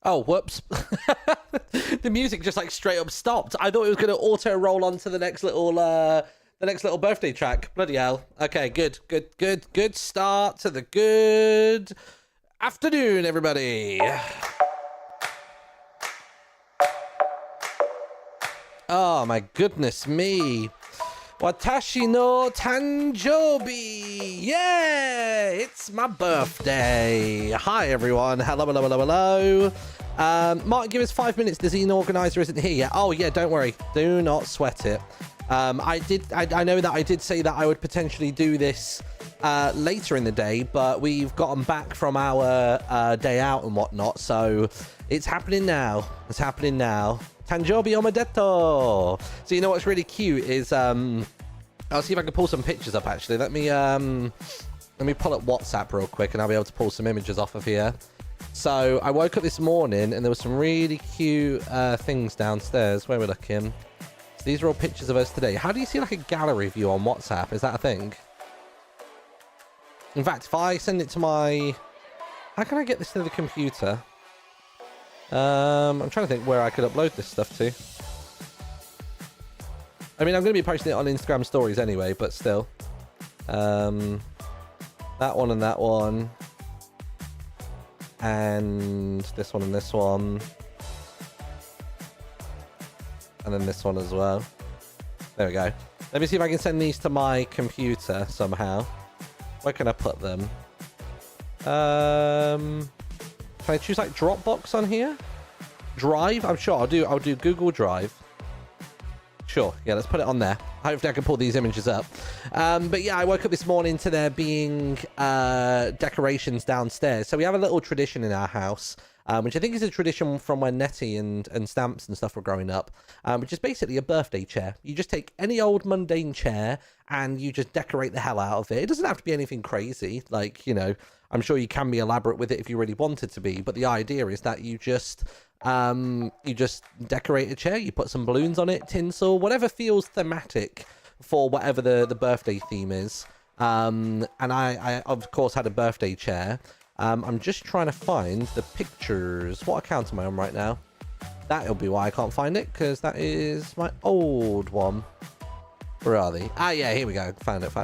Oh, whoops. The music just like straight up stopped. I thought it was going to auto roll onto the next little birthday track. Bloody hell. Okay, good start to the good afternoon, everybody. Oh my goodness me. Watashi no Tanjobi! Yeah! It's my birthday! Hi everyone, hello. Martin, give us 5 minutes, the Zine organizer isn't here yet. Oh yeah, don't worry, do not sweat it. I know that I did say that I would potentially do this later in the day, but we've gotten back from our day out and whatnot, so it's happening now. Tanjobi omedeto. So you know what's really cute is I'll see if I can pull some pictures up actually. Let me pull up WhatsApp real quick and I'll be able to pull some images off of here. So I woke up this morning and there was some really cute things downstairs. Where we're looking. So these are all pictures of us today. How do you see like a gallery view on WhatsApp? Is that a thing? In fact, if I send it to my... How can I get this to the computer? I'm trying to think where I could upload this stuff to. I mean, I'm going to be posting it on Instagram stories anyway, but still. That one and that one. And this one and this one. And then this one as well. There we go. Let me see if I can send these to my computer somehow. Where can I put them? Can I choose like Dropbox on here? Drive? I'm sure I'll do Google Drive. Sure, yeah, let's put it on there. Hopefully I can pull these images up. But yeah, I woke up this morning to there being decorations downstairs. So we have a little tradition in our house, which I think is a tradition from when Nettie and Stamps and stuff were growing up, which is basically a birthday chair. You just take any old mundane chair and you just decorate the hell out of it. It doesn't have to be anything crazy. Like, you know, I'm sure you can be elaborate with it if you really wanted to be. But the idea is that you just decorate a chair, you put some balloons on it, tinsel, whatever feels thematic for whatever the birthday theme is. And I of course had a birthday chair. I'm just trying to find the pictures. What account am I on right now? That'll be why I can't find it, because that is my old one. Where are they? Ah, yeah, here we go. Found it.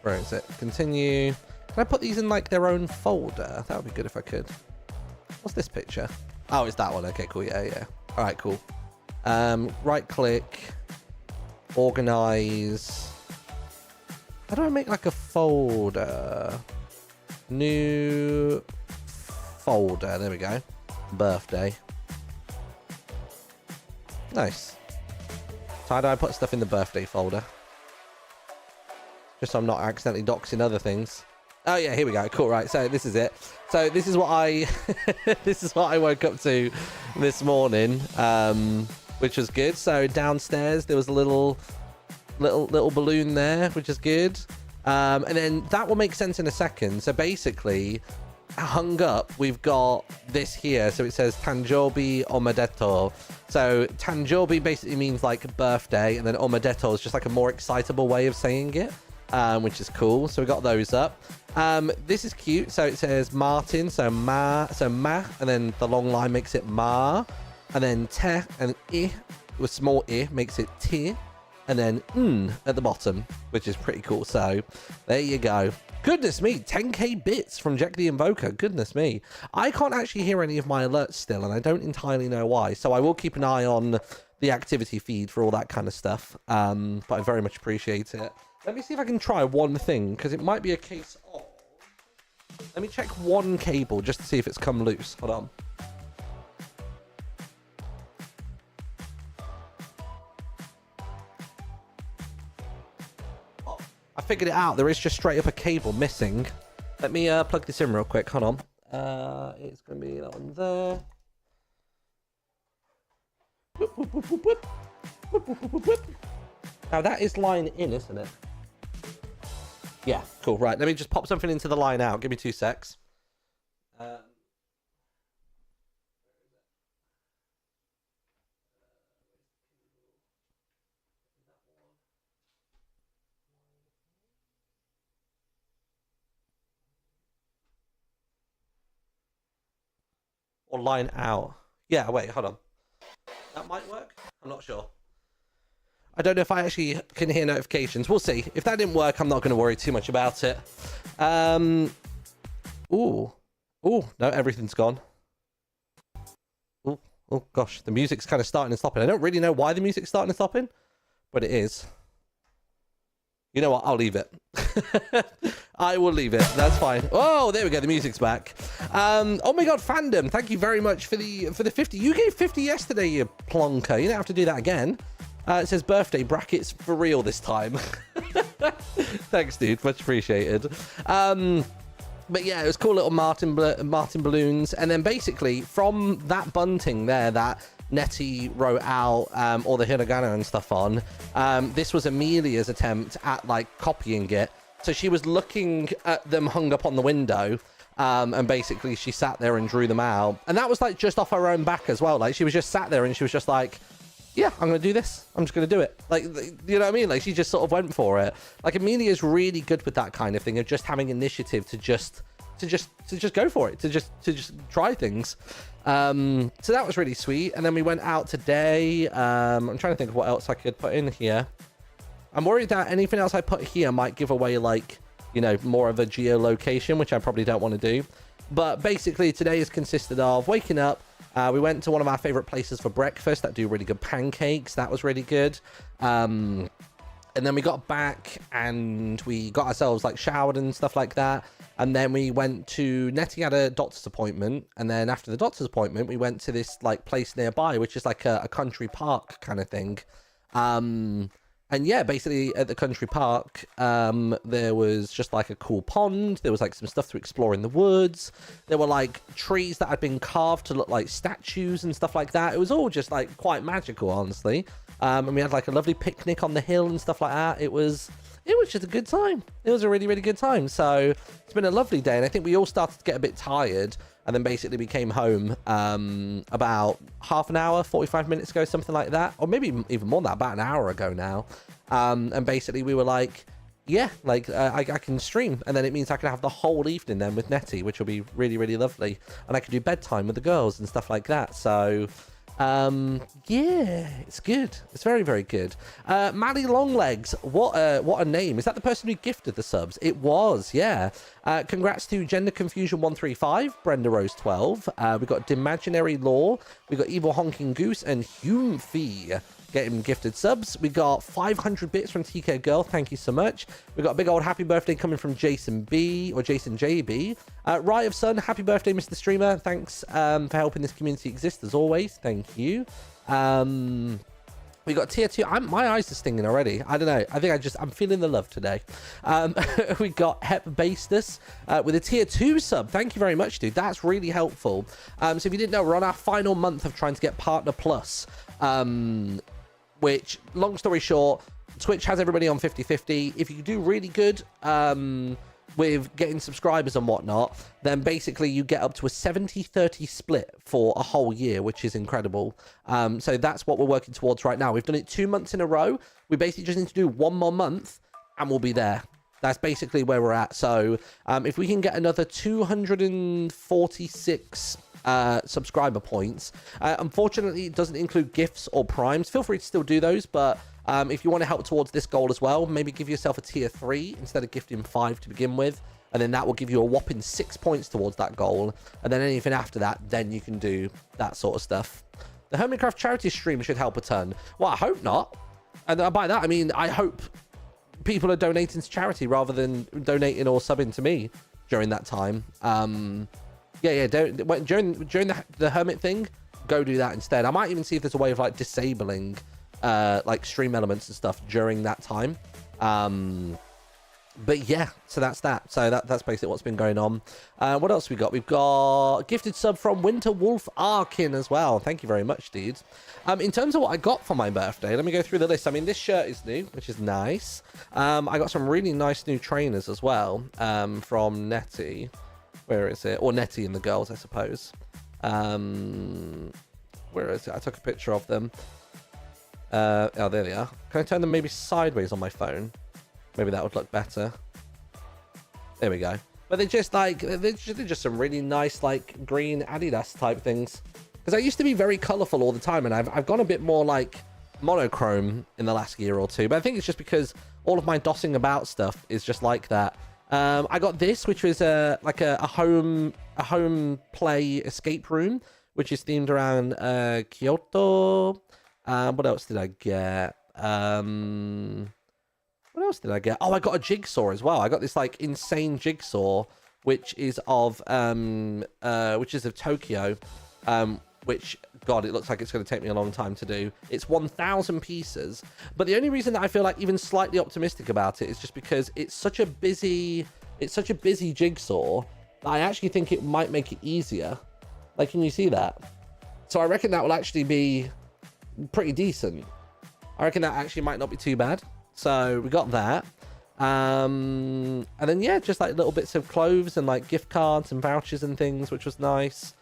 Where is it? Continue. Can I put these in like their own folder? That would be good if I could. What's this picture? Oh, it's that one. Okay, cool. Yeah. All right, cool. Right click. Organize. How do I make like a folder? New folder. There we go. Birthday. Nice. So how do I put stuff in the birthday folder? Just so I'm not accidentally doxing other things. Oh yeah, here we go. Cool, right. So this is it. So this is what I this is what I woke up to this morning, which was good. So downstairs there was a little balloon there, which is good. And then that will make sense in a second. So basically, hung up, we've got this here. So it says Tanjobi omedeto. So Tanjobi basically means like birthday, and then omedeto is just like a more excitable way of saying it. Which is cool. So we got those up. This is cute. So it says Martin, so ma, and then the long line makes it ma, and then te and I with small I makes it ti, and then at the bottom, which is pretty cool. So there you go. Goodness me, 10k bits from Jack the Invoker. Goodness me. I can't actually hear any of my alerts still, and I don't entirely know why. So I will keep an eye on the activity feed for all that kind of stuff. But I very much appreciate it. Let me see if I can try one thing, because it might be a case of... Let me check one cable just to see if it's come loose. Hold on. Oh, I figured it out. There is just straight up a cable missing. Let me plug this in real quick. Hold on. It's going to be that one there. Whoop, whoop, whoop, whoop, whoop. Whoop, whoop, whoop, whoop. Now that is line in, isn't it? Yeah, cool. Right, let me just pop something into the line out. Give me 2 secs. or line out. Yeah, wait, hold on. That might work. I'm not sure. I don't know if I actually can hear notifications. We'll see. If that didn't work, I'm not going to worry too much about it. Ooh, no, everything's gone. Oh gosh, the music's kind of starting and stopping. I don't really know why the music's starting and stopping, but it is. You know what? I'll leave it. I will leave it. That's fine. Oh, there we go. The music's back. Oh my god, fandom! Thank you very much for the 50. You gave 50 yesterday, you plonker. You don't have to do that again. It says birthday brackets for real this time. Thanks, dude. Much appreciated. But yeah, it was cool little Martin balloons. And then basically from that bunting there that Nettie wrote out all the hiragana and stuff on, this was Amelia's attempt at like copying it. So she was looking at them hung up on the window, and basically she sat there and drew them out. And that was like just off her own back as well. Like she was just sat there and she was just like, yeah, I'm going to do this. I'm just going to do it. Like, you know what I mean? Like she just sort of went for it. Like Amelia's really good with that kind of thing of just having initiative to just go for it, to just try things. So that was really sweet. And then we went out today. I'm trying to think of what else I could put in here. I'm worried that anything else I put here might give away like, you know, more of a geolocation, which I probably don't want to do. But basically today has consisted of waking up. We went to one of our favorite places for breakfast that do really good pancakes. That was really good. And then we got back and we got ourselves like showered and stuff like that. And then we went to, Nettie had a doctor's appointment. And then after the doctor's appointment, we went to this like place nearby, which is like a country park kind of thing. And yeah, basically at the country park, there was just like a cool pond. There was like some stuff to explore in the woods. There were like trees that had been carved to look like statues and stuff like that. It was all just like quite magical, honestly. And we had like a lovely picnic on the hill and stuff like that. It was just a good time. It was a really, really good time. So it's been a lovely day. And I think we all started to get a bit tired. And then basically we came home about half an hour, 45 minutes ago, something like that. Or maybe even more than that, about an hour ago now. And basically we were like, yeah, like I can stream. And then it means I can have the whole evening then with Nettie, which will be really, really lovely. And I can do bedtime with the girls and stuff like that. So yeah, it's good. It's very, very good. Maddie Longlegs, what a name. Is that the person who gifted the subs? It was, yeah. Congrats to Gender Confusion 135, Brenda Rose 12. We got Dimaginary Law. We got Evil Honking Goose and Hume Fee getting gifted subs. We got 500 bits from TK Girl. Thank you so much. We got a big old happy birthday coming from Jason B or Jason JB. Rye of Sun, happy birthday, Mr. Streamer. Thanks for helping this community exist as always. Thank you. We got tier 2. My eyes are stinging already. I don't know. I think I'm feeling the love today. We got Hep Bastus with a tier 2 sub. Thank you very much, dude. That's really helpful. So if you didn't know, we're on our final month of trying to get Partner Plus. Which, long story short, Twitch has everybody on 50-50. If you do really good with getting subscribers and whatnot, then basically you get up to a 70-30 split for a whole year, which is incredible. So that's what we're working towards right now. We've done it 2 months in a row. We basically just need to do one more month and we'll be there. That's basically where we're at. So if we can get another 246 subscriber points, unfortunately it doesn't include gifts or primes. Feel free to still do those, but if you want to help towards this goal as well, maybe give yourself a tier 3 instead of gifting 5 to begin with, and then that will give you a whopping 6 points towards that goal. And then anything after that, then you can do that sort of stuff. The Hermitcraft charity stream should help a ton. Well, I hope not. And by that I mean I hope people are donating to charity rather than donating or subbing to me during that time. During the hermit thing, go do that instead. I might even see if there's a way of like disabling like stream elements and stuff during that time. But yeah, so that's that. So that's basically what's been going on. What else we got? We've got a gifted sub from Winter Wolf Arkin as well. Thank you very much, dude. In terms of what I got for my birthday, let me go through the list. I mean, this shirt is new, which is nice. I got some really nice new trainers as well from Nettie. Where is it? Or Nettie and the girls, I suppose. Where is it? I took a picture of them. Oh, there they are. Can I turn them maybe sideways on my phone? Maybe that would look better. There we go. but they're just like, they're just some really nice, like, green Adidas type things. Because I used to be very colorful all the time, and I've gone a bit more, like, monochrome in the last year or two. But I think it's just because all of my dossing about stuff is just like that. I got this, which was like a home play escape room, which is themed around Kyoto. What else did I get? What else did I get? Oh, I got a jigsaw as well. I got this like insane jigsaw, which is of Tokyo. Which, God, it looks like it's going to take me a long time to do. It's 1,000 pieces. But the only reason that I feel like even slightly optimistic about it is just because it's such a busy jigsaw that I actually think it might make it easier. Like, can you see that? So I reckon that will actually be pretty decent. I reckon that actually might not be too bad. So we got that. And then, yeah, just like little bits of clothes and like gift cards and vouchers and things, which was nice.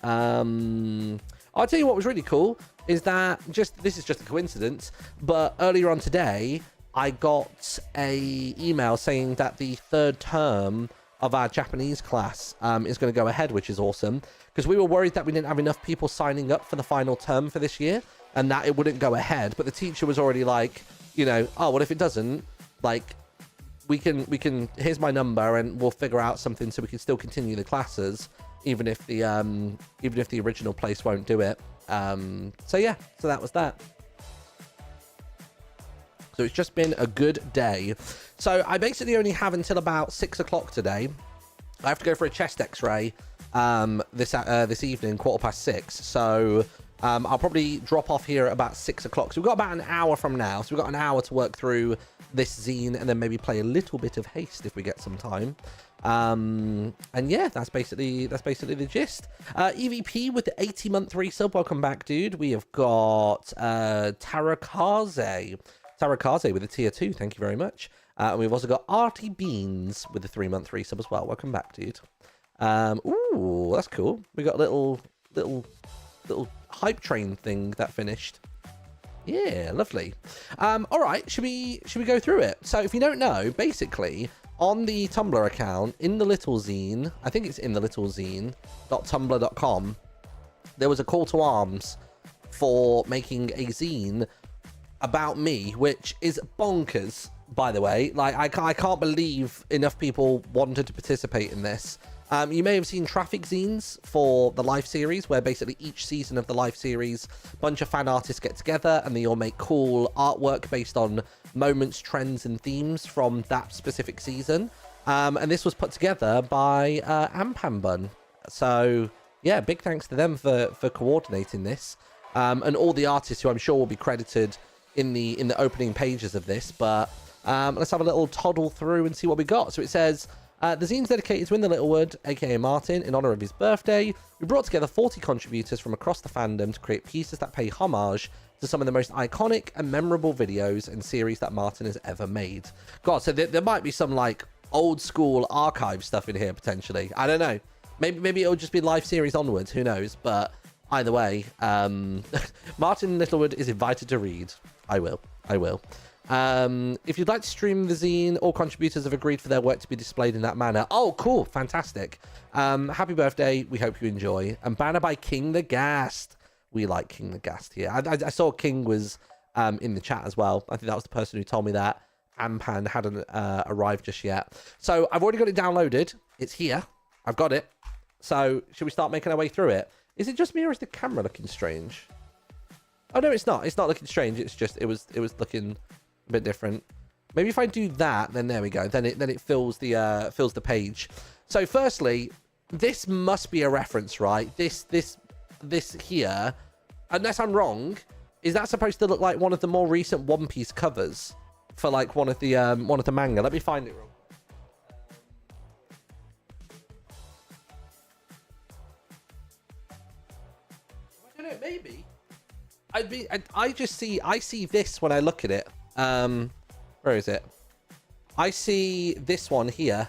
I'll tell you what was really cool is that this is just a coincidence, but earlier on today, I got a email saying that the third term of our Japanese class is going to go ahead, which is awesome, because we were worried that we didn't have enough people signing up for the final term for this year and that it wouldn't go ahead. But the teacher was already like, you know, oh, what if it doesn't? Like, we can, here's my number and we'll figure out something so we can still continue the classes. Even if the original place won't do it. So yeah, so that was that. So it's just been a good day. So I basically only have until about 6 o'clock today. I have to go for a chest X-ray this evening, 6:15. So I'll probably drop off here at about 6 o'clock. So we've got about an hour from now. So we've got an hour to work through this zine and then maybe play a little bit of Haste if we get some time. And yeah, that's basically the gist. EVP with the 80-month resub. Welcome back, dude. We have got Tarakaze with a tier 2. Thank you very much. And we've also got Artie Beans with the 3-month resub as well. Welcome back, dude. Ooh, that's cool. We got a little hype train thing that finished. Yeah, lovely. All right, should we go through it? So if you don't know, basically on the Tumblr account, InTheLittleZine, I think it's InTheLittleZine.tumblr.com, there was a call to arms for making a zine about me, which is bonkers, by the way. Like, I can't believe enough people wanted to participate in this. You may have seen traffic zines for the Life series, where basically each season of the Life series, a bunch of fan artists get together and they all make cool artwork based on moments, trends, and themes from that specific season. And this was put together by Ampanbun. So yeah, big thanks to them for coordinating this, and all the artists who I'm sure will be credited in the opening pages of this. But let's have a little toddle through and see what we got. So it says, the zine's dedicated to InTheLittleWood, aka Martin, in honor of his birthday. We brought together 40 contributors from across the fandom to create pieces that pay homage to some of the most iconic and memorable videos and series that Martin has ever made. God, so there might be some like old school archive stuff in here potentially. I don't know. Maybe it'll just be Life series onwards. Who knows? But either way, Martin Littlewood is invited to read. I will. If you'd like to stream the zine, all contributors have agreed for their work to be displayed in that manner. Oh, cool. Fantastic. Happy birthday. We hope you enjoy. And banner by King the Gast. We like King the Gast here. I saw King was in the chat as well. I think that was the person who told me that Ampan hadn't arrived just yet. So I've already got it downloaded. It's here. I've got it. So should we start making our way through it? Is it just me or is the camera looking strange? Oh, no, it's not. It's not looking strange. It's just, it was looking a bit different. Maybe if I do that, then there we go. Then it fills the page. So firstly, this must be a reference, right? This here, unless I'm wrong, is that supposed to look like one of the more recent One Piece covers for like one of the manga? Let me find it real quick. I don't know, maybe. I see this when I look at it. Where is it? I see this one here.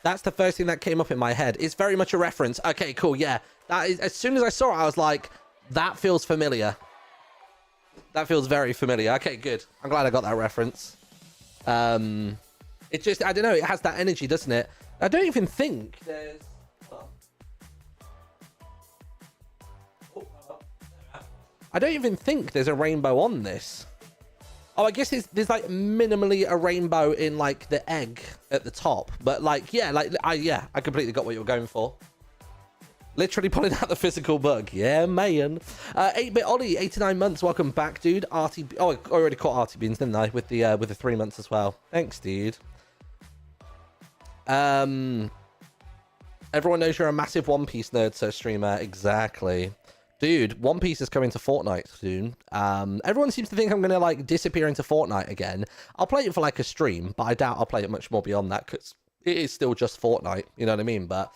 That's the first thing that came up in my head. It's very much a reference. Okay, cool. Yeah, that is. As soon as I saw it, I was like, that feels familiar. That feels very familiar. Okay, good. I'm glad I got that reference. It just, I don't know. It has that energy, doesn't it? I don't even think there's... I don't even think there's a rainbow on this. Oh, I guess there's like minimally a rainbow in like the egg at the top. But like, yeah, I completely got what you were going for. Literally pulling out the physical bug. Yeah, man. 8-Bit Ollie, 89 months. Welcome back, dude. Artie. Oh, I already caught Artie Beans, didn't I? With the 3 months as well. Thanks, dude. Everyone knows you're a massive One Piece nerd, so streamer. Exactly. Dude, One Piece is coming to Fortnite soon. Everyone seems to think I'm going to, like, disappear into Fortnite again. I'll play it for, like, a stream, but I doubt I'll play it much more beyond that, because it is still just Fortnite, you know what I mean? But,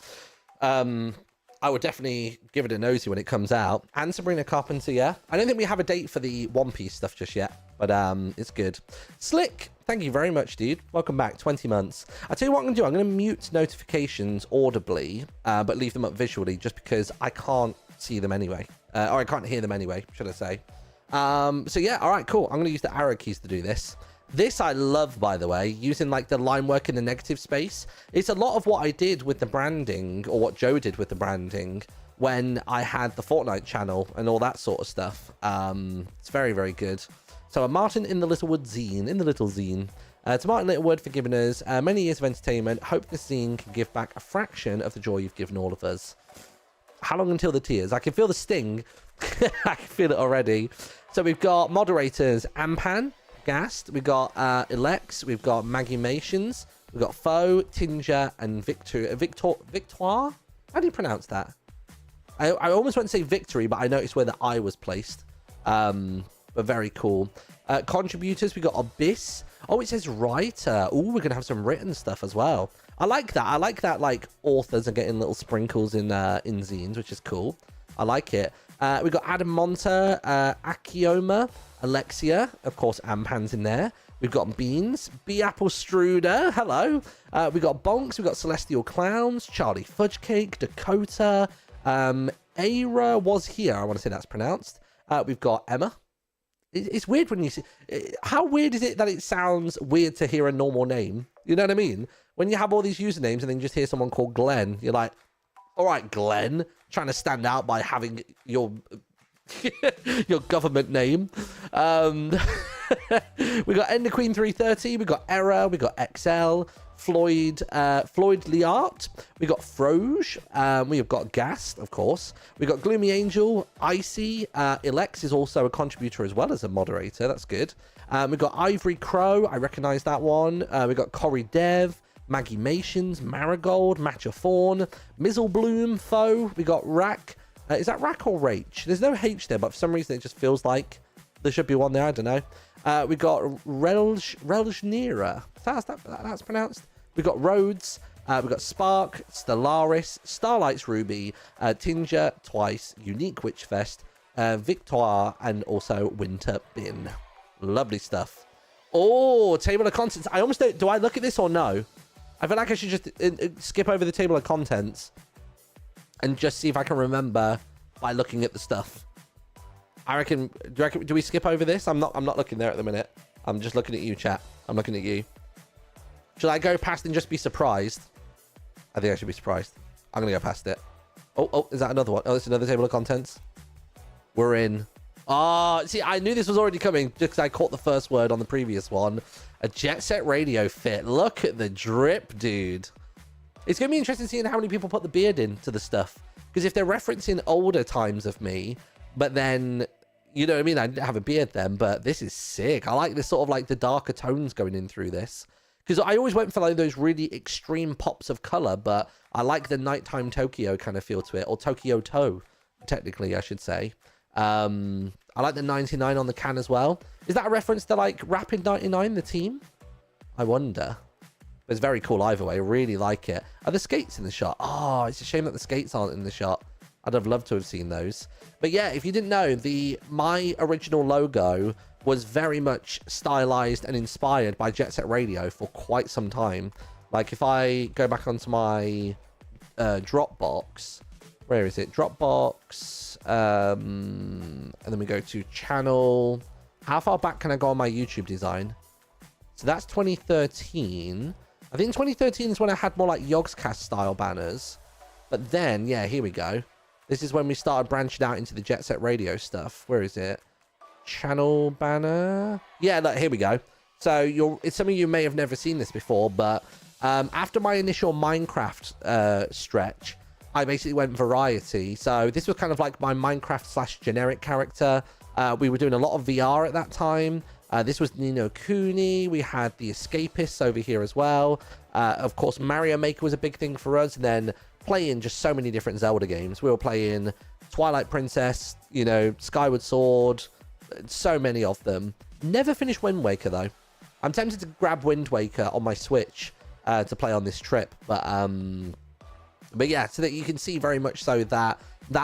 I would definitely give it a nosy when it comes out. And Sabrina Carpenter, yeah. I don't think we have a date for the One Piece stuff just yet, but it's good. Slick, thank you very much, dude. Welcome back, 20 months. I'll tell you what I'm going to do. I'm going to mute notifications audibly, but leave them up visually, just because I can't see them anyway. Or I can't hear them anyway, should I say. So yeah, all right, cool. I'm going to use the arrow keys to do this. This I love, by the way, using like the line work in the negative space. It's a lot of what I did with the branding, or what Joe did with the branding when I had the Fortnite channel and all that sort of stuff. It's very, very good. So Martin in the InTheLittleZine, to Martin Littlewood for giving us many years of entertainment. Hope this zine can give back a fraction of the joy you've given all of us. How long until the tears? I can feel the sting. I can feel it already. So we've got moderators Ampan, Gast, we've got Elex, we've got Maggie Mations, we've got Foe, Tinger, and Victoire? How do you pronounce that? I almost want to say Victory, but I noticed where the I was placed. But very cool. Contributors, we got Abyss. Oh, it says writer. Oh, we're going to have some written stuff as well. I like that. I like that, like, authors are getting little sprinkles in zines, which is cool. I like it. We got Adam Monta, Akioma, Alexia, of course, Ampan's in there. We've got Beans, B Apple Struder, hello. We got Bonks, we got Celestial Clowns, Charlie Fudge Cake, Dakota, Aira was here. I want to say that's pronounced. We've got Emma. It's weird when you see. How weird is it that it sounds weird to hear a normal name? You know what I mean? When you have all these usernames and then you just hear someone called Glenn, you're like, all right, Glenn, trying to stand out by having your your government name. We got Ender Queen 330, we got Error, we got XL, Floyd Liart, we got Froge, we have got Gast, of course. We got Gloomy Angel, Icy, Elex is also a contributor as well as a moderator. That's good. We got Ivory Crow, I recognize that one. We got Corey Dev, Maggie Mations, Marigold, Matcha Fawn, Mizzlebloom, Foe. We got Rack. Is that Rack or Rach? There's no H there, but for some reason it just feels like there should be one there. I don't know. We got Reljnira. That's pronounced. We got Rhodes. We got Spark, Stellaris, Starlight's Ruby, Tinger, Twice, Unique Witchfest, Victoire, and also Winter Bin. Lovely stuff. Oh, table of contents. I almost don't. Do I look at this or no? I feel like I should just skip over the table of contents and just see if I can remember by looking at the stuff. I reckon. Do we skip over this? I'm not looking there at the minute. I'm just looking at you, chat. I'm looking at you. Should I go past and just be surprised? I think I should be surprised. I'm gonna go past it. Oh, is that another one? Oh, it's another table of contents. We're in. Oh, see, I knew this was already coming just because I caught the first word on the previous one. A Jet Set Radio fit. Look at the drip, dude. It's going to be interesting seeing how many people put the beard into the stuff. Because if they're referencing older times of me, but then, you know what I mean? I didn't have a beard then, but this is sick. I like this sort of like the darker tones going in through this. Because I always went for like those really extreme pops of color, but I like the nighttime Tokyo kind of feel to it. Or Tokyo Toe, technically, I should say. I like the 99 on the can as well. Is that a reference to like Rapid 99, the team? I wonder. But it's very cool either way. I really like it. Are the skates in the shot? Oh, it's a shame that the skates aren't in the shot. I'd have loved to have seen those. But yeah, if you didn't know, my original logo was very much stylized and inspired by Jet Set Radio for quite some time. Like if I go back onto my Dropbox, where is it? Dropbox, and then we go to channel. How far back can I go on my YouTube design? So that's 2013. I think 2013 is when I had more like Yogscast style banners. But then, yeah, here we go. This is when we started branching out into the Jet Set Radio stuff. Where is it? Channel banner. Yeah, look, here we go. So some of you may have never seen this before, but after my initial Minecraft stretch, I basically went variety. So this was kind of like my Minecraft / generic character. We were doing a lot of VR at that time. This was Nino Cooney. We had the Escapists over here as well. Of course, Mario Maker was a big thing for us. And then playing just so many different Zelda games. We were playing Twilight Princess, you know, Skyward Sword, so many of them. Never finished Wind Waker, though. I'm tempted to grab Wind Waker on my Switch to play on this trip. But yeah, so that you can see very much so that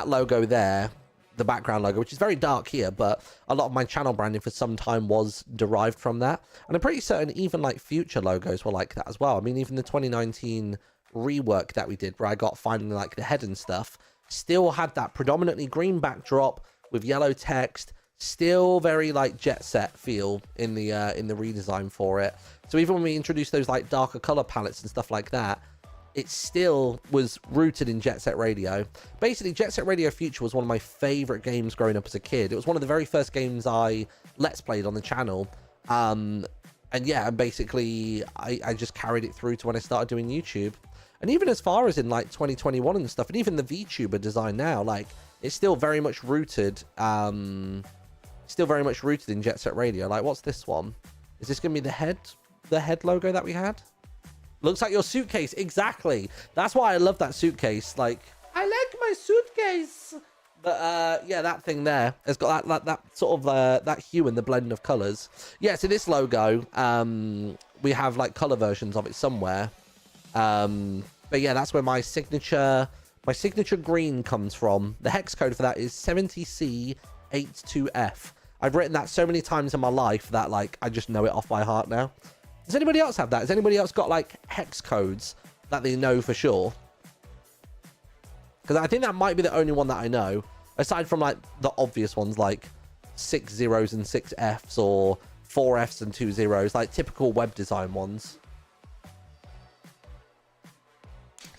logo there, the background logo, which is very dark here, but a lot of my channel branding for some time was derived from that. And I'm pretty certain even like future logos were like that as well. I mean, even the 2019 rework that we did where I got finally like the head and stuff still had that predominantly green backdrop with yellow text, still very like Jet Set feel in the redesign for it. So even when we introduced those like darker color palettes and stuff like that, it still was rooted in Jet Set Radio. Basically, Jet Set Radio Future was one of my favorite games growing up as a kid. It was one of the very first games I Let's Played on the channel. And yeah, and basically I just carried it through to when I started doing YouTube. And even as far as in like 2021 and stuff, and even the VTuber design now, like it's still very much rooted, in Jet Set Radio. Like, what's this one? Is this gonna be the head logo that we had? Looks like your suitcase, exactly. That's why I love that suitcase. Like, I like my suitcase. But yeah, that thing there has got that sort of that hue and the blend of colors. Yeah, so this logo, we have like color versions of it somewhere. But yeah, that's where my signature green comes from. The hex code for that is 70C82F. I've written that so many times in my life that like I just know it off by heart now. Does anybody else have that? Has anybody else got like hex codes that they know for sure? Because I think that might be the only one that I know, aside from like the obvious ones like 6 zeros and 6 Fs or 4 Fs and 2 zeros, like typical web design ones.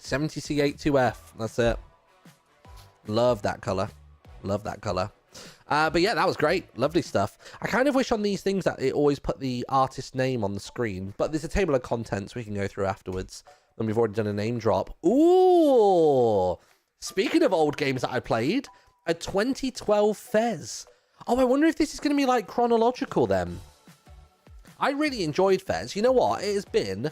70C82F, that's it. Love that color. Love that color. But yeah, that was great. Lovely stuff. I kind of wish on these things that it always put the artist name on the screen, but there's a table of contents we can go through afterwards. And we've already done a name drop. Ooh! Speaking of old games that I played, a 2012 Fez. Oh, I wonder if this is going to be like chronological then. I really enjoyed Fez. You know what? It has been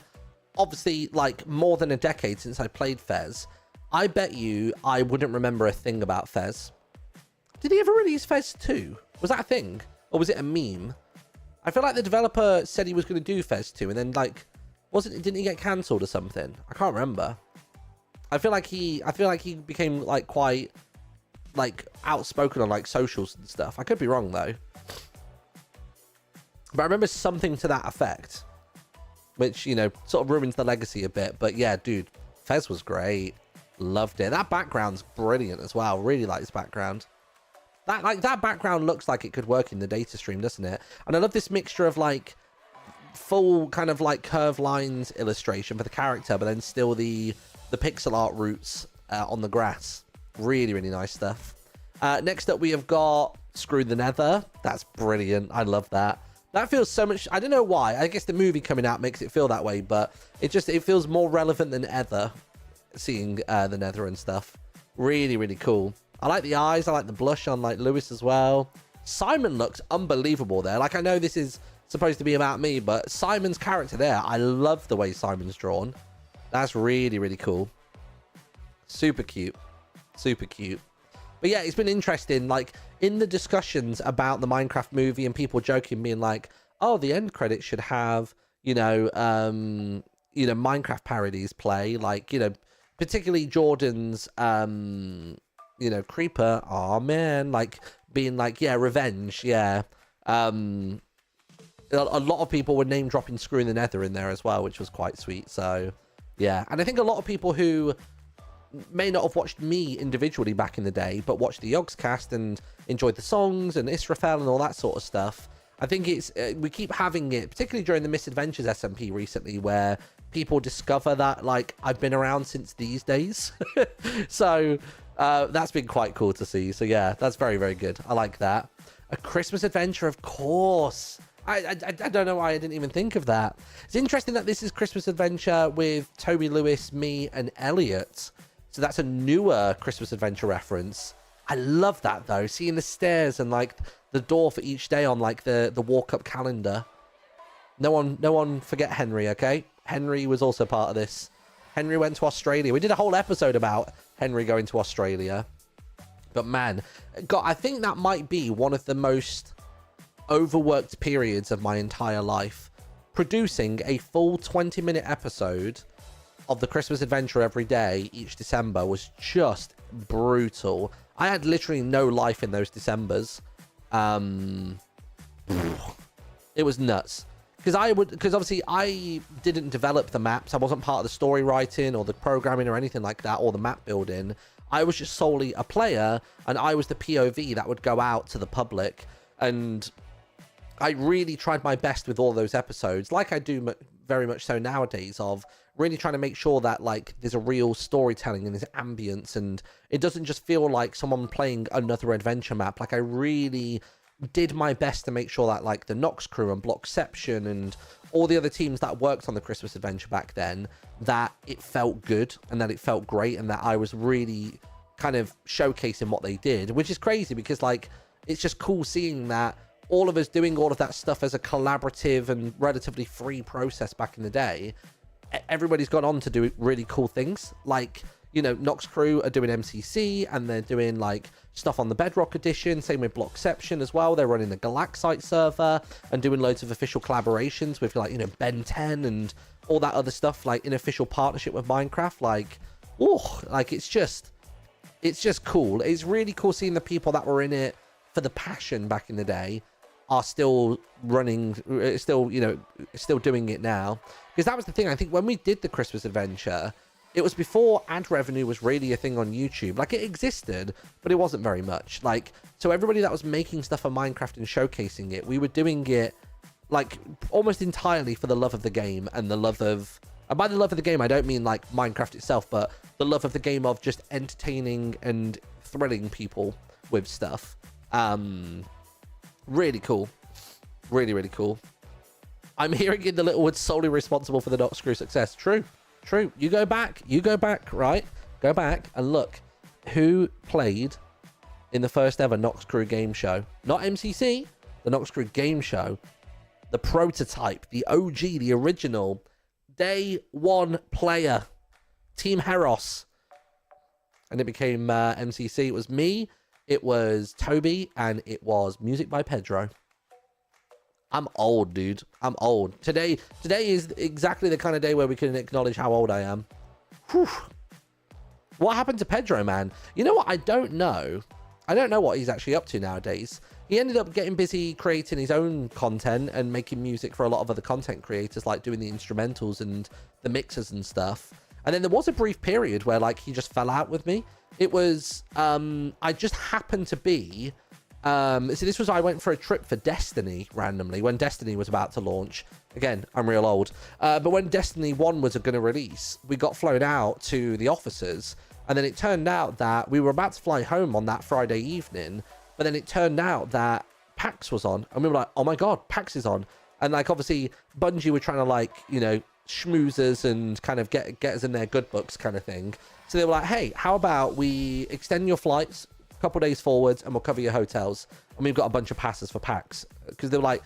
obviously like more than a decade since I played Fez. I bet you I wouldn't remember a thing about Fez. Did he ever release Fez 2? Was that a thing? Or was it a meme? I feel like the developer said he was going to do Fez 2 and then like, didn't he get cancelled or something? I can't remember. I feel like he became like quite like outspoken on like socials and stuff. I could be wrong though. But I remember something to that effect, which, you know, sort of ruins the legacy a bit. But yeah, dude, Fez was great. Loved it. That background's brilliant as well. Really like this background. That background looks like it could work in the data stream, doesn't it? And I love this mixture of like full kind of like curved lines illustration for the character, but then still the pixel art roots on the grass. Really, really nice stuff. Next up, we have got Screw the Nether. That's brilliant. I love that. That feels so much... I don't know why. I guess the movie coming out makes it feel that way, but it feels more relevant than ever seeing the Nether and stuff. Really, really cool. I like the eyes. I like the blush on like Lewis as well. Simon looks unbelievable there. Like, I know this is supposed to be about me, but Simon's character there, I love the way Simon's drawn. That's really, really cool. Super cute. Super cute. But yeah, it's been interesting, like, in the discussions about the Minecraft movie and people joking, being like, oh, the end credits should have, Minecraft parodies play, like, particularly Jordan's, Creeper, oh man, like, being like, yeah, revenge, yeah. A lot of people were name dropping Screw in the Nether in there as well, which was quite sweet, so, yeah. And I think a lot of people who may not have watched me individually back in the day, but watched the Yogscast and enjoyed the songs and Israfel and all that sort of stuff. I think we keep having it, particularly during the Misadventures SMP recently, where people discover that like I've been around since these days. So that's been quite cool to see. So yeah, that's very, very good. I like that. A Christmas adventure, of course. I don't know why I didn't even think of that. It's interesting that this is Christmas adventure with Toby Lewis, me, and Elliot. So that's a newer Christmas adventure reference. I love that though, seeing the stairs and like the door for each day on like the walk-up calendar. No one forget Henry, okay? Henry was also part of this. Henry went to Australia. We did a whole episode about Henry going to Australia. But man, God, I think that might be one of the most overworked periods of my entire life. Producing a full 20-minute episode of the Christmas adventure every day each December was just brutal. I had literally no life in those Decembers. It was nuts. Because obviously I didn't develop the maps. I wasn't part of the story writing or the programming or anything like that, or the map building. I was just solely a player, and I was the POV that would go out to the public. And I really tried my best with all those episodes, like I do very much so nowadays, of really trying to make sure that like there's a real storytelling and there's ambience, and it doesn't just feel like someone playing another adventure map. Like I really did my best to make sure that like the Nox crew and Blockception and all the other teams that worked on the Christmas adventure back then, that it felt good and that it felt great, and that I was really kind of showcasing what they did, which is crazy because like it's just cool seeing that all of us doing all of that stuff as a collaborative and relatively free process back in the day. Everybody's gone on to do really cool things. Like, you know, Nox crew are doing MCC, and they're doing like stuff on the Bedrock edition. Same with Blockception as well. They're running the Galaxite server and doing loads of official collaborations with like, you know, Ben 10 and all that other stuff, like in official partnership with Minecraft. Like, oh, like it's just cool. It's really cool seeing the people that were in it for the passion back in the day are still running, still doing it now. Because that was the thing. I think when we did the Christmas adventure, it was before ad revenue was really a thing on YouTube. Like, it existed, but it wasn't very much. Like, so everybody that was making stuff for Minecraft and showcasing it, we were doing it like almost entirely for the love of the game and the love of, and by the love of the game, I don't mean like Minecraft itself, but the love of the game of just entertaining and thrilling people with stuff. Really cool. Really, really cool. I'm hearing InTheLittleZine solely responsible for the Nox crew success. True. You go back, right? Go back and look who played in the first ever Nox crew game show. Not MCC, the Nox crew game show. The prototype, the OG, the original, day one player, Team Heros. And it became MCC. It was me, it was Toby, and it was music by Pedro. I'm old, dude. I'm old. Today is exactly the kind of day where we can acknowledge how old I am. Whew. What happened to Pedro, man? You know what? I don't know. I don't know what he's actually up to nowadays. He ended up getting busy creating his own content and making music for a lot of other content creators, like doing the instrumentals and the mixers and stuff. And then there was a brief period where like he just fell out with me. It was, I just happened to be, so this was, I went for a trip for Destiny randomly when Destiny was about to launch. Again, I'm real old. But when Destiny 1 was going to release, we got flown out to the officers. And then it turned out that we were about to fly home on that Friday evening. But then it turned out that PAX was on. And we were like, oh my God, PAX is on. And like, obviously, Bungie were trying to like, you know, schmooze us and kind of get us in their good books kind of thing. So they were like, hey, how about we extend your flights a couple days forwards and we'll cover your hotels. And we've got a bunch of passes for PAX. Because they were like,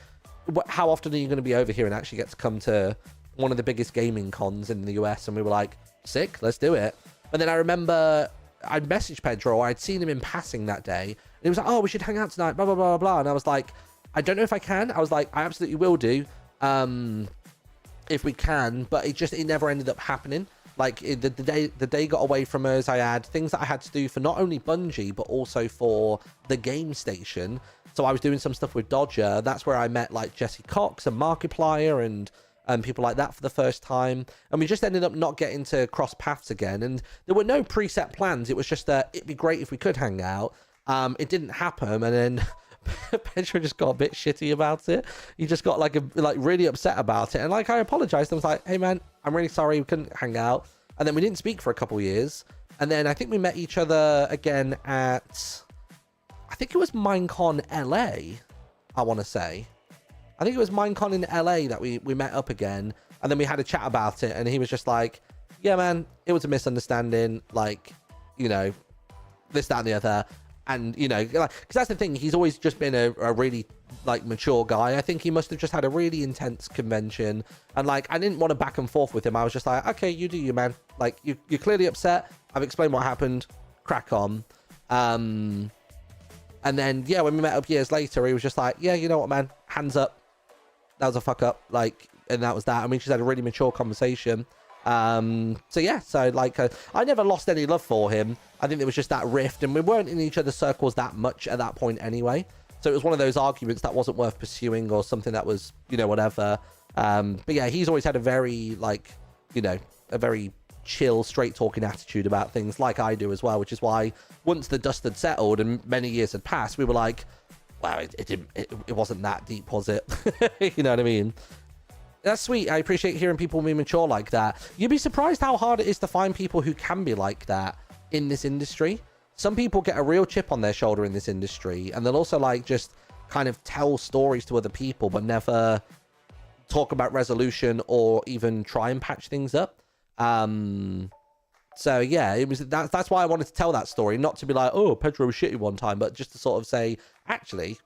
how often are you going to be over here and actually get to come to one of the biggest gaming cons in the US? And we were like, sick, let's do it. And then I remember I'd messaged Pedro, I'd seen him in passing that day. And he was like, oh, we should hang out tonight, blah, blah, blah, blah. And I was like, I don't know if I can. I was like, I absolutely will do. If we can, but it never ended up happening. Like the day got away from us. I had things that I had to do for not only Bungie but also for the game station. So I was doing some stuff with Dodger. That's where I met like Jesse Cox and Markiplier and people like that for the first time. And we just ended up not getting to cross paths again. And there were no preset plans. It was just it'd be great if we could hang out. It didn't happen, and then Pedro just got a bit shitty about it. He just got like really upset about it. And like, I apologized. I was like, hey man, I'm really sorry we couldn't hang out. And then we didn't speak for a couple years. And then I think we met each other again at, I think it was Minecon LA, I want to say. I think it was Minecon in LA that we met up again. And then we had a chat about it. And he was just like, yeah, man, it was a misunderstanding. Like, you know, this, that, and the other. And, you know, like, because that's the thing. He's always just been a really, like, mature guy. I think he must have just had a really intense convention. And, like, I didn't want to back and forth with him. I was just like, okay, you do you, man. Like, you're clearly upset. I've explained what happened. Crack on. And then, yeah, when we met up years later, he was just like, yeah, you know what, man? Hands up. That was a fuck up. Like, and that was that. I mean, just had a really mature conversation. So yeah, so like I never lost any love for him. I think there was just that rift, and we weren't in each other's circles that much at that point anyway. So it was one of those arguments that wasn't worth pursuing, or something that was, you know, whatever. But yeah, he's always had a very, like, you know, a very chill, straight talking attitude about things, like I do as well, which is why once the dust had settled and many years had passed, we were like, wow, it wasn't that deep, was it? You know what I mean? That's sweet. I appreciate hearing people be mature like that. You'd be surprised how hard it is to find people who can be like that in this industry. Some people get a real chip on their shoulder in this industry, and they'll also like just kind of tell stories to other people, but never talk about resolution or even try and patch things up. So yeah, it was that's why I wanted to tell that story, not to be like, oh, Pedro was shitty one time, but just to sort of say, actually,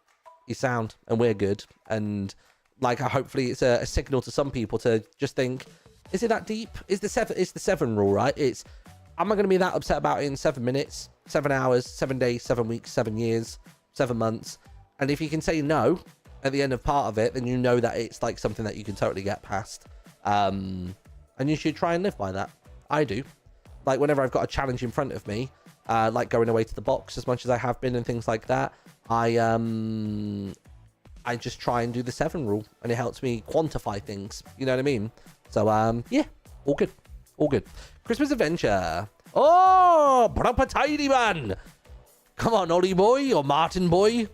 he's sound and we're good. And like, hopefully it's a signal to some people to just think, is it that deep? Is the seven rule, right? It's, am I going to be that upset about it in 7 minutes, 7 hours, 7 days, 7 weeks, 7 years, 7 months? And if you can say no at the end of part of it, then you know that it's like something that you can totally get past. And you should try and live by that. I do. Like, whenever I've got a challenge in front of me, like going away to the box as much as I have been and things like that, I just try and do the 7 rule, and it helps me quantify things. You know what I mean? So, yeah, all good. All good. Christmas adventure. Oh, proper tidy, man. Come on, Ollie boy or Martin boy.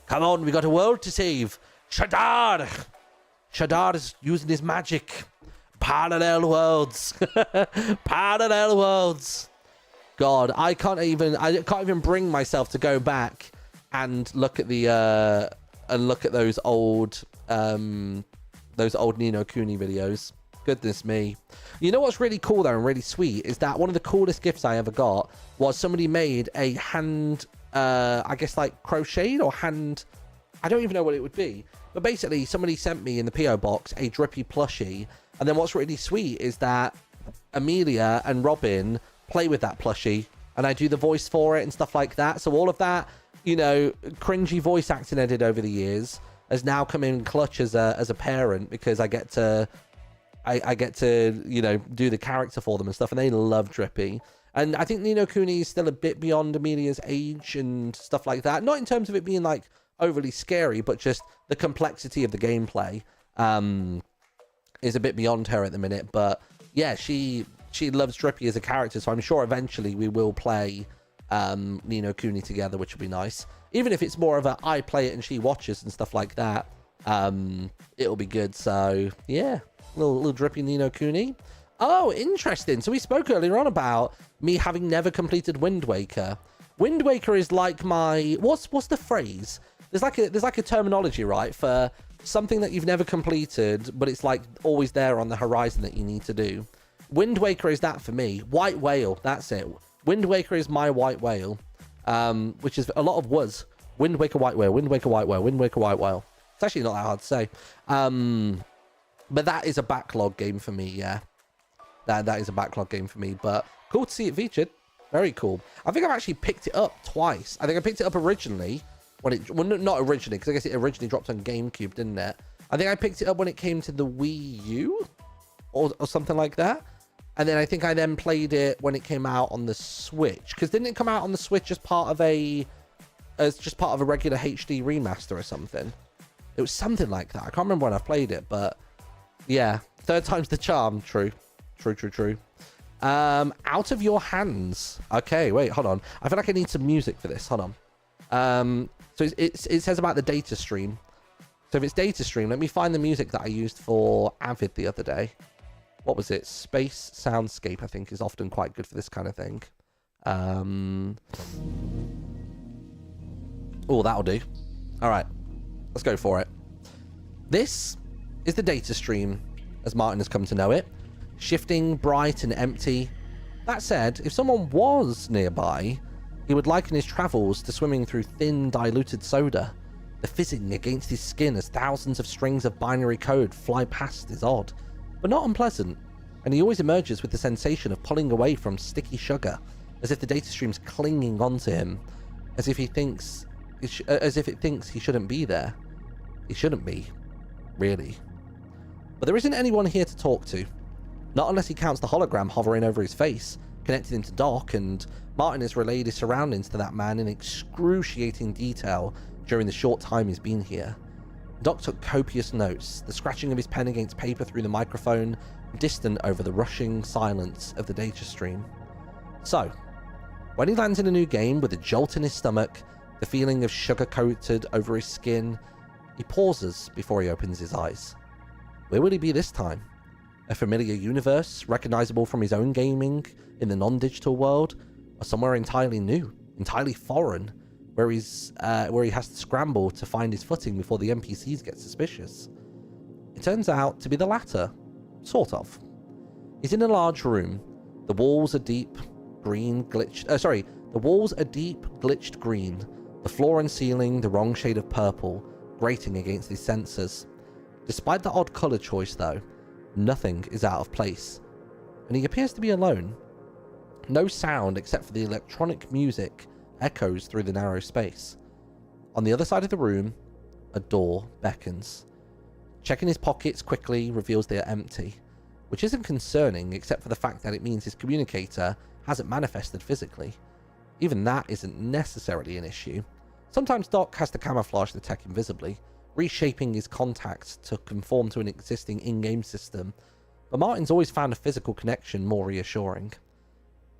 Come on, we got a world to save. Shadar. Shadar is using his magic. Parallel worlds. Parallel worlds. God, I can't even bring myself to go back and look at the those old Ni no Kuni videos. Goodness me. You know what's really cool though and really sweet is that one of the coolest gifts I ever got was somebody made a hand, I guess like crocheted or hand, I don't even know what it would be. But basically somebody sent me in the PO box a drippy plushie. And then what's really sweet is that Amelia and Robin play with that plushie, and I do the voice for it and stuff like that. So all of that, you know, cringy voice acting I did over the years has now come in clutch as a parent, because I get to you know, do the character for them and stuff, and they love Drippy. And I think Ni no Kuni is still a bit beyond Amelia's age and stuff like that. Not in terms of it being like overly scary, but just the complexity of the gameplay is a bit beyond her at the minute. But yeah, she loves Drippy as a character, so I'm sure eventually we will play Ni no Kuni together, which will be nice. Even if it's more of a I play it and she watches and stuff like that, it'll be good. So yeah, little Drippy Ni no Kuni. Oh, interesting. So we spoke earlier on about me having never completed Wind Waker. Wind Waker is like my what's the phrase? There's like a terminology, right, for something that you've never completed, but it's like always there on the horizon that you need to do. Wind Waker is that for me. White Whale, that's it. Wind Waker is my White Whale, which is a lot of was. Wind Waker White Whale, Wind Waker White Whale, Wind Waker White Whale. It's actually not that hard to say. But that is a backlog game for me, yeah. That is a backlog game for me, but cool to see it featured. Very cool. I think I've actually picked it up twice. I think I picked it up originally when it, well, not originally, because I guess it originally dropped on GameCube, didn't it? I think I picked it up when it came to the Wii U or something like that. And then I think I then played it when it came out on the Switch, because didn't it come out on the Switch as part of a regular HD remaster or something? It was something like that. I can't remember when I played it, but yeah, third time's the charm. True. Out of Your Hands. Okay, wait, hold on. I feel like I need some music for this. Hold on. So So it says about the data stream. So if it's data stream, let me find the music that I used for Avid the other day. What was it? Space Soundscape, I think, is often quite good for this kind of thing. Oh, that'll do. All right, let's go for it. This is the data stream, as Martin has come to know it. Shifting, bright, and empty. That said, if someone was nearby, he would liken his travels to swimming through thin, diluted soda. The fizzing against his skin as thousands of strings of binary code fly past is odd, but not unpleasant, and he always emerges with the sensation of pulling away from sticky sugar, as if the data stream's clinging onto him, as if it thinks he shouldn't be there. He shouldn't be, really. But there isn't anyone here to talk to. Not unless he counts the hologram hovering over his face, connected into Doc, and Martin has relayed his surroundings to that man in excruciating detail during the short time he's been here. Doc took copious notes, the scratching of his pen against paper through the microphone, distant over the rushing silence of the data stream. So, when he lands in a new game with a jolt in his stomach, the feeling of sugar coated over his skin, he pauses before he opens his eyes. Where will he be this time? A familiar universe, recognizable from his own gaming in the non-digital world, or somewhere entirely new, entirely foreign, where he has to scramble to find his footing before the NPCs get suspicious? It turns out to be the latter, sort of. He's in a large room. The walls are deep glitched green. The floor and ceiling the wrong shade of purple, grating against his senses. Despite the odd color choice, though, nothing is out of place, and he appears to be alone. No sound except for the electronic music echoes through the narrow space. On the other side of the room, a door beckons. Checking his pockets quickly reveals they are empty, which isn't concerning except for the fact that it means his communicator hasn't manifested physically. Even that isn't necessarily an issue. Sometimes Doc has to camouflage the tech invisibly, reshaping his contacts to conform to an existing in-game system, but Martin's always found a physical connection more reassuring.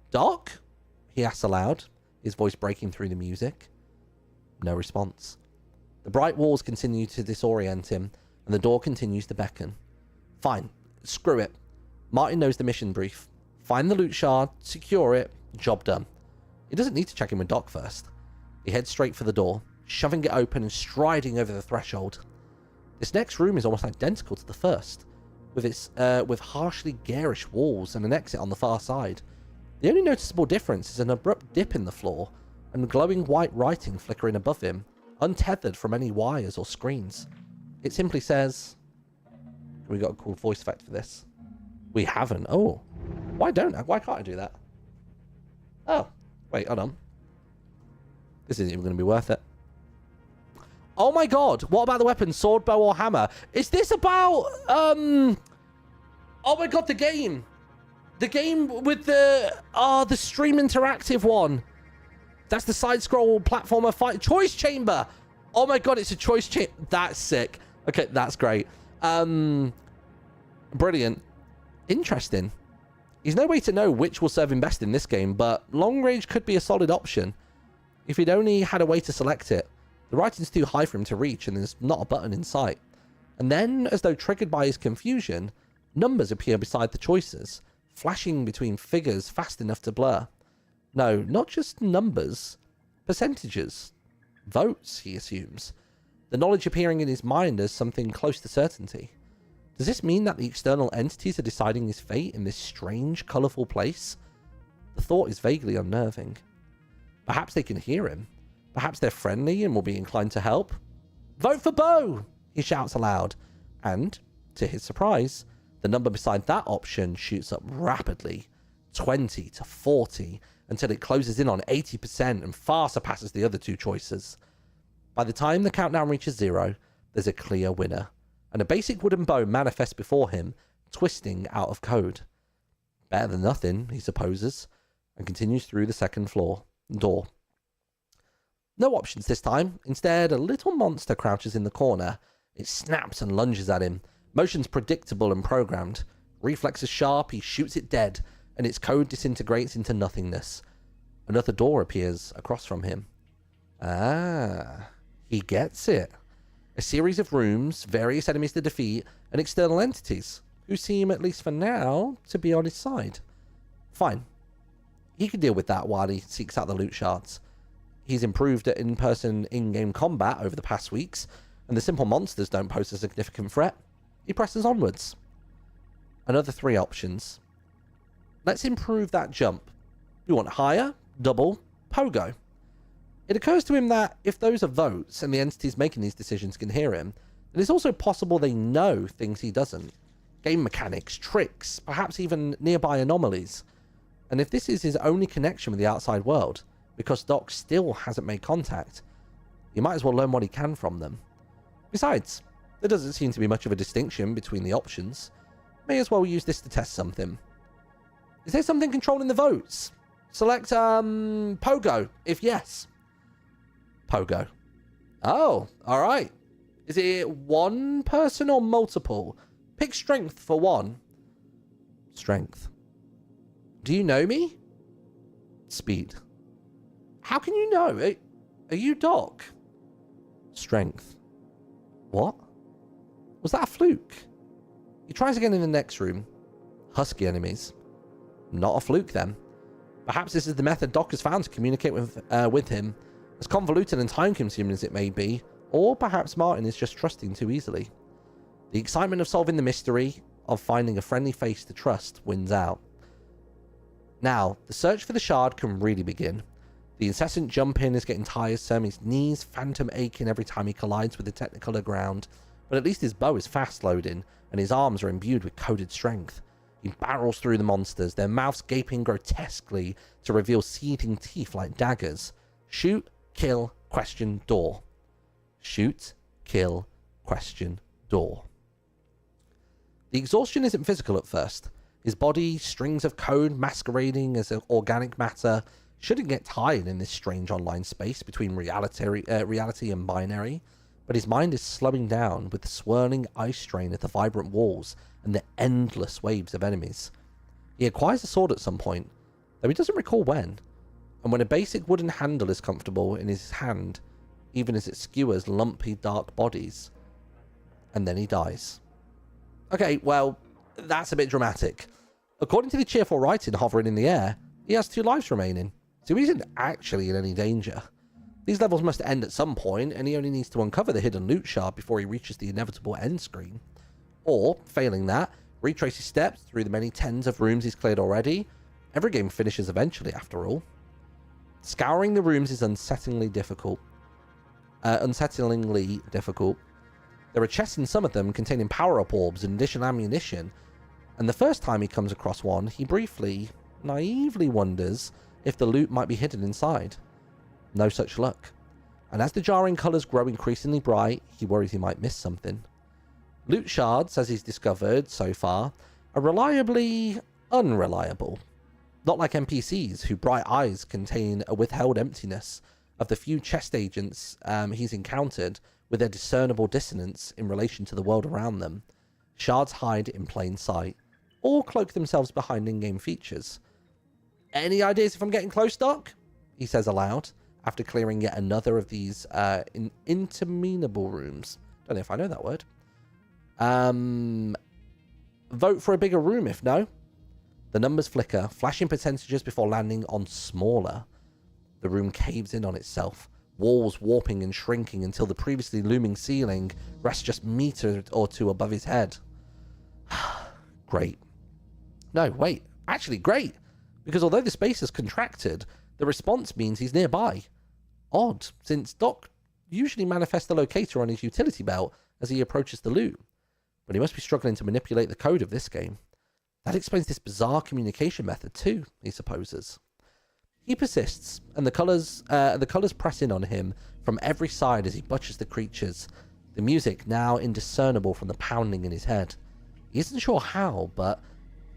"Doc?" he asks aloud, his voice breaking through the music. No response. The bright walls continue to disorient him, and the door continues to beckon. Fine, screw it. Martin knows the mission brief. Find the loot shard, secure it, job done. He doesn't need to check in with Doc first. He heads straight for the door, shoving it open and striding over the threshold. This next room is almost identical to the first, with harshly garish walls and an exit on the far side. The only noticeable difference is an abrupt dip in the floor and glowing white writing flickering above him, untethered from any wires or screens. It simply says... We got a cool voice effect for this. We haven't. Oh. Why can't I do that? Oh. Wait, hold on. This isn't even going to be worth it. Oh my god. What about the weapon? Sword, bow, or hammer? Is this about... Oh my god, the game. The game with the Stream Interactive one. That's the side-scroll platformer fight. Choice chamber. Oh my god, it's a choice chamber. That's sick. Okay, that's great. Brilliant. Interesting. There's no way to know which will serve him best in this game, but long range could be a solid option. If he'd only had a way to select it. The writing's too high for him to reach, and there's not a button in sight. And then, as though triggered by his confusion, numbers appear beside the choices, flashing between figures fast enough to blur. No, not just numbers. Percentages. Votes, he assumes. The knowledge appearing in his mind as something close to certainty. Does this mean that the external entities are deciding his fate in this strange, colourful place? The thought is vaguely unnerving. Perhaps they can hear him. Perhaps they're friendly and will be inclined to help. Vote for Bo! He shouts aloud. And, to his surprise, the number beside that option shoots up rapidly. 20 to 40, until it closes in on 80% and far surpasses the other two choices. By the time the countdown reaches 0, there's a clear winner, and a basic wooden bow manifests before him, twisting out of code. Better than nothing, he supposes, and continues through the second floor door. No options this time. Instead, a little monster crouches in the corner. It snaps and lunges at him. Motions predictable and programmed. Reflexes sharp, he shoots it dead, and its code disintegrates into nothingness. Another door appears across from him. Ah, He gets it. A series of rooms, various enemies to defeat, and external entities, who seem, at least for now, to be on his side. Fine. He can deal with that while he seeks out the loot shards. He's improved at in-person, in-game combat over the past weeks, and the simple monsters don't pose a significant threat. He presses onwards. Another 3 options. Let's improve that jump. You want higher, double, pogo. It occurs to him that if those are votes and the entities making these decisions can hear him, then it's also possible they know things he doesn't. Game mechanics, tricks, perhaps even nearby anomalies. And if this is his only connection with the outside world, because Doc still hasn't made contact, he might as well learn what he can from them. Besides, there doesn't seem to be much of a distinction between the options. May as well use this to test something. Is there something controlling the votes? Select, pogo, if yes. Pogo. Oh, alright. Is it one person or multiple? Pick strength for one. Strength. Do you know me? Speed. How can you know? Are you Doc? Strength. What? Was that a fluke? He tries again in the next room. Husky enemies. Not a fluke then. Perhaps this is the method Doc has found to communicate with him, as convoluted and time-consuming as it may be, or perhaps Martin is just trusting too easily. The excitement of solving the mystery, of finding a friendly face to trust, wins out. Now, the search for the shard can really begin. The incessant jumping is getting tiresome, his knees phantom aching every time he collides with the technicolor ground, but at least his bow is fast-loading, and his arms are imbued with coded strength. He barrels through the monsters, their mouths gaping grotesquely to reveal seething teeth like daggers. Shoot, kill, question, door. Shoot, kill, question, door. The exhaustion isn't physical at first. His body, strings of code masquerading as organic matter, shouldn't get tired in this strange online space between reality and binary, but his mind is slowing down with the swirling ice strain of the vibrant walls and the endless waves of enemies. He acquires a sword at some point, though he doesn't recall when, and when a basic wooden handle is comfortable in his hand, even as it skewers lumpy dark bodies, and then he dies. Okay, well, that's a bit dramatic. According to the cheerful writing hovering in the air, he has 2 lives remaining, so he isn't actually in any danger. These levels must end at some point, and he only needs to uncover the hidden loot shard before he reaches the inevitable end screen. Or, failing that, retrace his steps through the many tens of rooms he's cleared already. Every game finishes eventually, after all. Scouring the rooms is unsettlingly difficult. There are chests in some of them containing power-up orbs and additional ammunition, and the first time he comes across one, he briefly, naively wonders if the loot might be hidden inside. No such luck. And as the jarring colours grow increasingly bright, he worries he might miss something. Loot shards, as he's discovered so far, are reliably unreliable. Not like NPCs, whose bright eyes contain a withheld emptiness of the few chest agents he's encountered with their discernible dissonance in relation to the world around them. Shards hide in plain sight, or cloak themselves behind in-game features. Any ideas if I'm getting close, Doc? He says aloud, after clearing yet another of these interminable rooms. Don't know if I know that word. Vote for a bigger room if no. The numbers flicker, flashing percentages before landing on smaller. The room caves in on itself, walls warping and shrinking until the previously looming ceiling rests just a meter or 2 above his head. Great. No, wait. Actually, great. Because although the space has contracted, the response means he's nearby. Odd, since Doc usually manifests the locator on his utility belt as he approaches the loot. But he must be struggling to manipulate the code of this game. That explains this bizarre communication method too, he supposes. He persists, and the colours press in on him from every side as he butchers the creatures, the music now indiscernible from the pounding in his head. He isn't sure how, but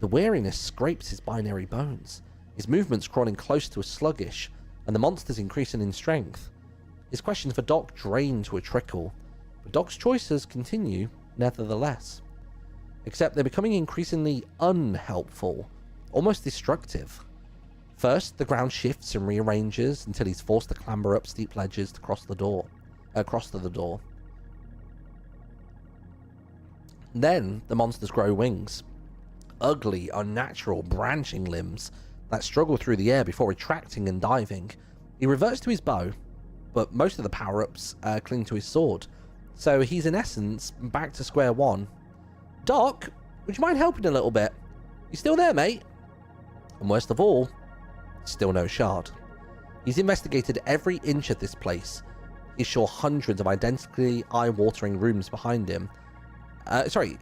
the weariness scrapes his binary bones, his movements crawling close to a sluggish, and the monsters increasing in strength. His questions for Doc drain to a trickle, but Doc's choices continue nevertheless. Except they're becoming increasingly unhelpful, almost destructive. First, the ground shifts and rearranges until he's forced to clamber up steep ledges to cross the door. across to the door. Then the monsters grow wings. Ugly, unnatural, branching limbs that struggle through the air before retracting and diving. He reverts to his bow, but most of the power-ups cling to his sword. So he's in essence back to square one. Doc, would you mind helping a little bit? You still there, mate? And worst of all, still no shard. He's investigated every inch of this place. He's sure hundreds of identically eye-watering rooms behind him.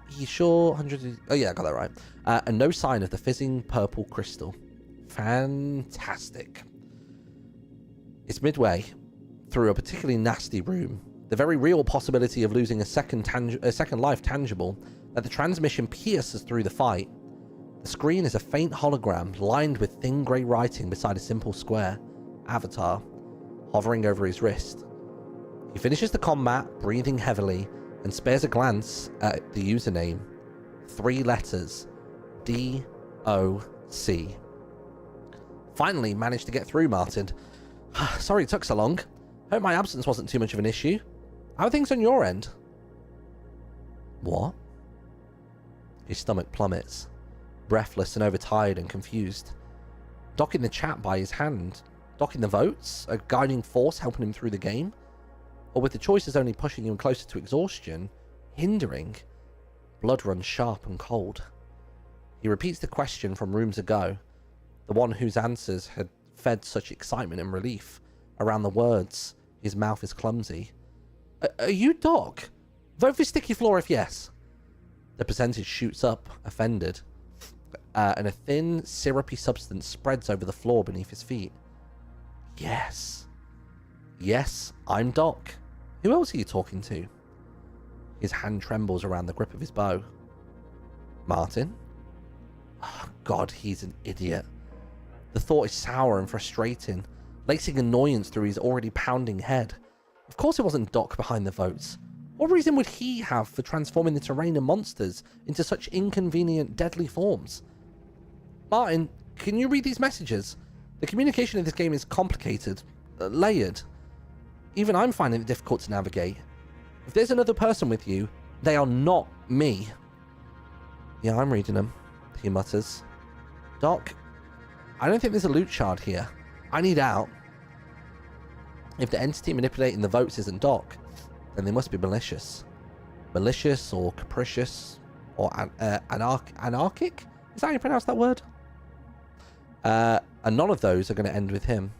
He's sure hundreds of... Oh yeah, I got that right. And no sign of the fizzing purple crystal. Fantastic. It's midway through a particularly nasty room. The very real possibility of losing a second life tangible, that the transmission pierces through the fight. The screen is a faint hologram lined with thin grey writing beside a simple square. Avatar, hovering over his wrist. He finishes the combat, breathing heavily, and spares a glance at the username. 3 letters. D-O-C. Finally managed to get through, Martin. Sorry it took so long. Hope my absence wasn't too much of an issue. How are things on your end? What? His stomach plummets, breathless and overtired and confused. Docking the chat by his hand. Docking the votes? A guiding force helping him through the game? Or with the choices only pushing him closer to exhaustion, hindering? Blood runs sharp and cold. He repeats the question from rooms ago, the one whose answers had fed such excitement and relief. Around the words, his mouth is clumsy. Are you Doc? Vote for Sticky Floor if yes. The percentage shoots up, offended, and a thin, syrupy substance spreads over the floor beneath his feet. Yes. Yes, I'm Doc. Who else are you talking to? His hand trembles around the grip of his bow. Martin? Oh, God, he's an idiot. The thought is sour and frustrating, lacing annoyance through his already pounding head. Of course it wasn't Doc behind the votes. What reason would he have for transforming the terrain and monsters into such inconvenient, deadly forms? Martin, can you read these messages? The communication in this game is complicated, layered. Even I'm finding it difficult to navigate. If there's another person with you, they are not me. Yeah, I'm reading them, he mutters. Doc, I don't think there's a loot shard here. I need out. If the entity manipulating the votes isn't Doc, then they must be malicious. Malicious or capricious or anarchic? Is that how you pronounce that word? And none of those are going to end with him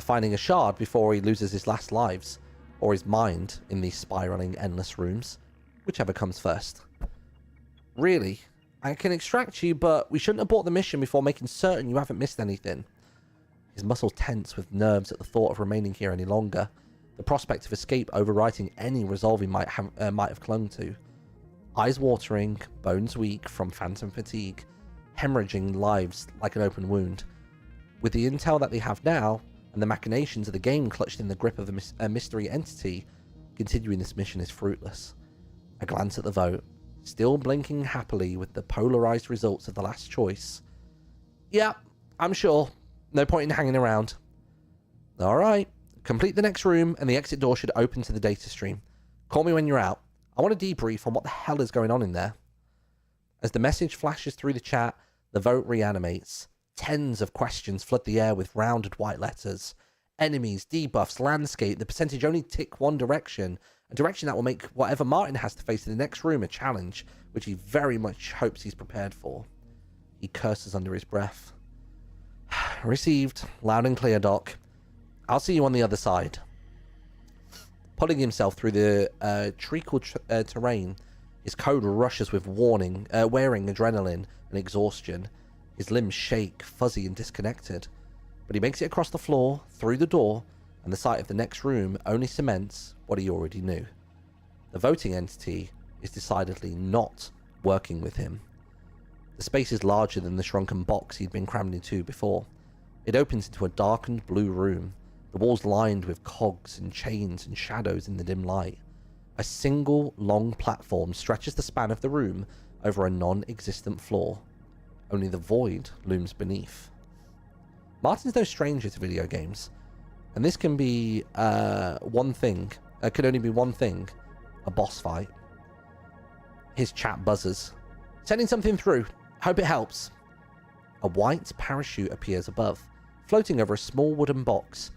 finding a shard before he loses his last lives, or his mind in these spiraling endless rooms, whichever comes first. Really, I can extract you, but we shouldn't abort the mission before making certain you haven't missed anything. His muscles tense with nerves at the thought of remaining here any longer, the prospect of escape overwriting any resolve he might have clung to. Eyes watering, bones weak from phantom fatigue, hemorrhaging lives like an open wound. With the intel that they have now, and the machinations of the game clutched in the grip of a mystery entity, continuing this mission is fruitless. A glance at the vote, still blinking happily with the polarized results of the last choice. Yeah, I'm sure. No point in hanging around. Alright, complete the next room and the exit door should open to the data stream. Call me when you're out. I want a debrief on what the hell is going on in there. As the message flashes through the chat, the vote reanimates. Tens of questions flood the air with rounded white letters. Enemies, debuffs, landscape, the percentage only tick one direction. A direction that will make whatever Martin has to face in the next room a challenge, which he very much hopes he's prepared for. He curses under his breath. Received. Loud and clear, Doc. I'll see you on the other side. Pulling himself through the treacle terrain, his code rushes with wearing adrenaline and exhaustion. His limbs shake, fuzzy and disconnected. But he makes it across the floor, through the door, and the sight of the next room only cements what he already knew. The voting entity is decidedly not working with him. The space is larger than the shrunken box he'd been crammed into before. It opens into a darkened blue room, the walls lined with cogs and chains and shadows in the dim light. A single long platform stretches the span of the room over a non-existent floor. Only the void looms beneath. Martin's no stranger to video games. And this can be one thing. It could only be one thing. A boss fight. His chat buzzes. Sending something through. Hope it helps. A white parachute appears above, floating over a small wooden box.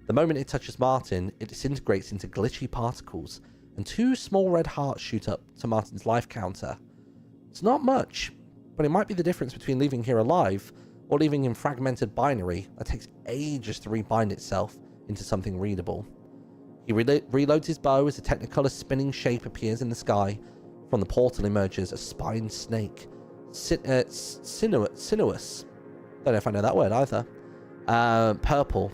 The moment it touches Martin, it disintegrates into glitchy particles, and 2 small red hearts shoot up to Martin's life counter. It's not much, but it might be the difference between leaving here alive or leaving in fragmented binary that takes ages to rebind itself into something readable. He reloads his bow as a Technicolor spinning shape appears in the sky. From the portal emerges a spined snake. Sinuous. Don't know if I know that word either. Purple.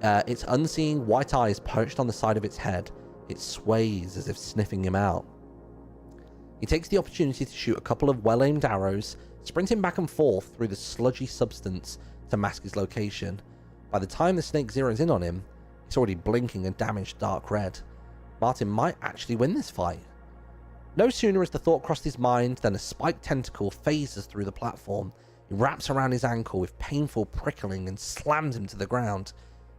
Its unseeing white eyes perched on the side of its head. It sways as if sniffing him out. He takes the opportunity to shoot a couple of well-aimed arrows, sprinting back and forth through the sludgy substance to mask his location. By the time the snake zeroes in on him, it's already blinking a damaged dark red. Martin might actually win this fight. No sooner has the thought crossed his mind than a spiked tentacle phases through the platform. It wraps around his ankle with painful prickling and slams him to the ground.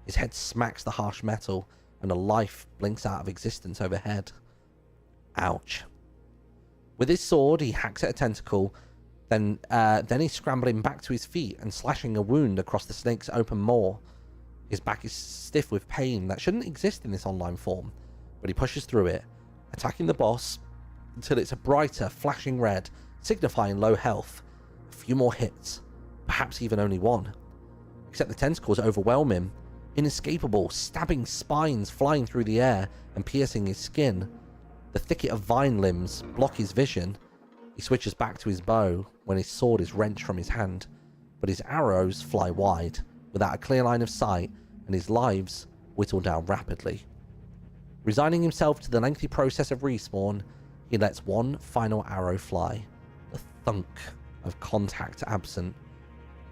His head smacks the harsh metal, and a life blinks out of existence overhead. Ouch. With his sword, he hacks at a tentacle, then he's scrambling back to his feet and slashing a wound across the snake's open maw. His back is stiff with pain that shouldn't exist in this online form, but he pushes through it, attacking the boss until it's a brighter, flashing red, signifying low health. A few more hits, perhaps even only one. Except the tentacles overwhelm him, inescapable, stabbing spines flying through the air and piercing his skin. The thicket of vine limbs block his vision. He switches back to his bow when his sword is wrenched from his hand, but his arrows fly wide, without a clear line of sight, and his lives whittle down rapidly. Resigning himself to the lengthy process of respawn, he lets one final arrow fly, the thunk of contact absent,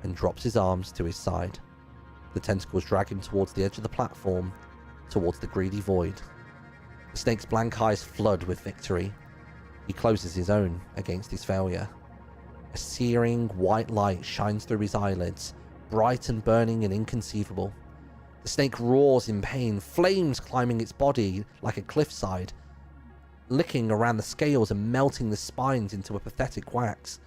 and drops his arms to his side. The tentacles drag him towards the edge of the platform, towards the greedy void. The snake's blank eyes flood with victory. He closes his own against his failure. A searing white light shines through his eyelids, bright and burning and inconceivable. The snake roars in pain, flames climbing its body like a cliffside, licking around the scales and melting the spines into a pathetic wax.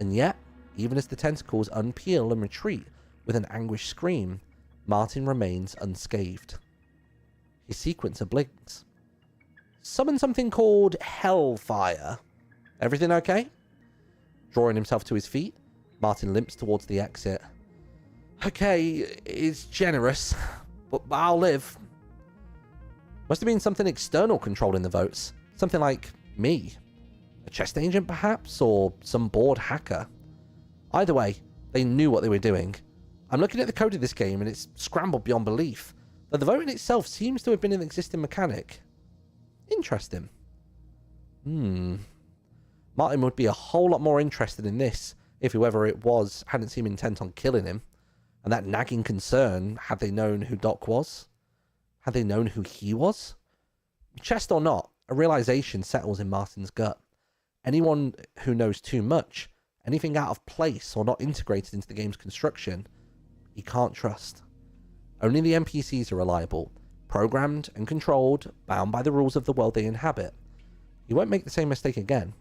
And yet, even as the tentacles unpeel and retreat with an anguished scream, Martin remains unscathed. His sequencer blinks. Summon something called Hellfire. Everything okay? Drawing himself to his feet, Martin limps towards the exit. Okay, it's generous, but I'll live. Must have been something external controlling the votes. Something like me. A chest agent, perhaps? Or some bored hacker? Either way, they knew what they were doing. I'm looking at the code of this game, and it's scrambled beyond belief. Though the voting itself seems to have been an existing mechanic. Interesting. Martin would be a whole lot more interested in this if whoever it was hadn't seemed intent on killing him. And that nagging concern, had they known who Doc was? Had they known who he was? Chest or not, a realization settles in Martin's gut. Anyone who knows too much, anything out of place or not integrated into the game's construction, he can't trust. Only the NPCs are reliable, programmed and controlled, bound by the rules of the world they inhabit. He won't make the same mistake again.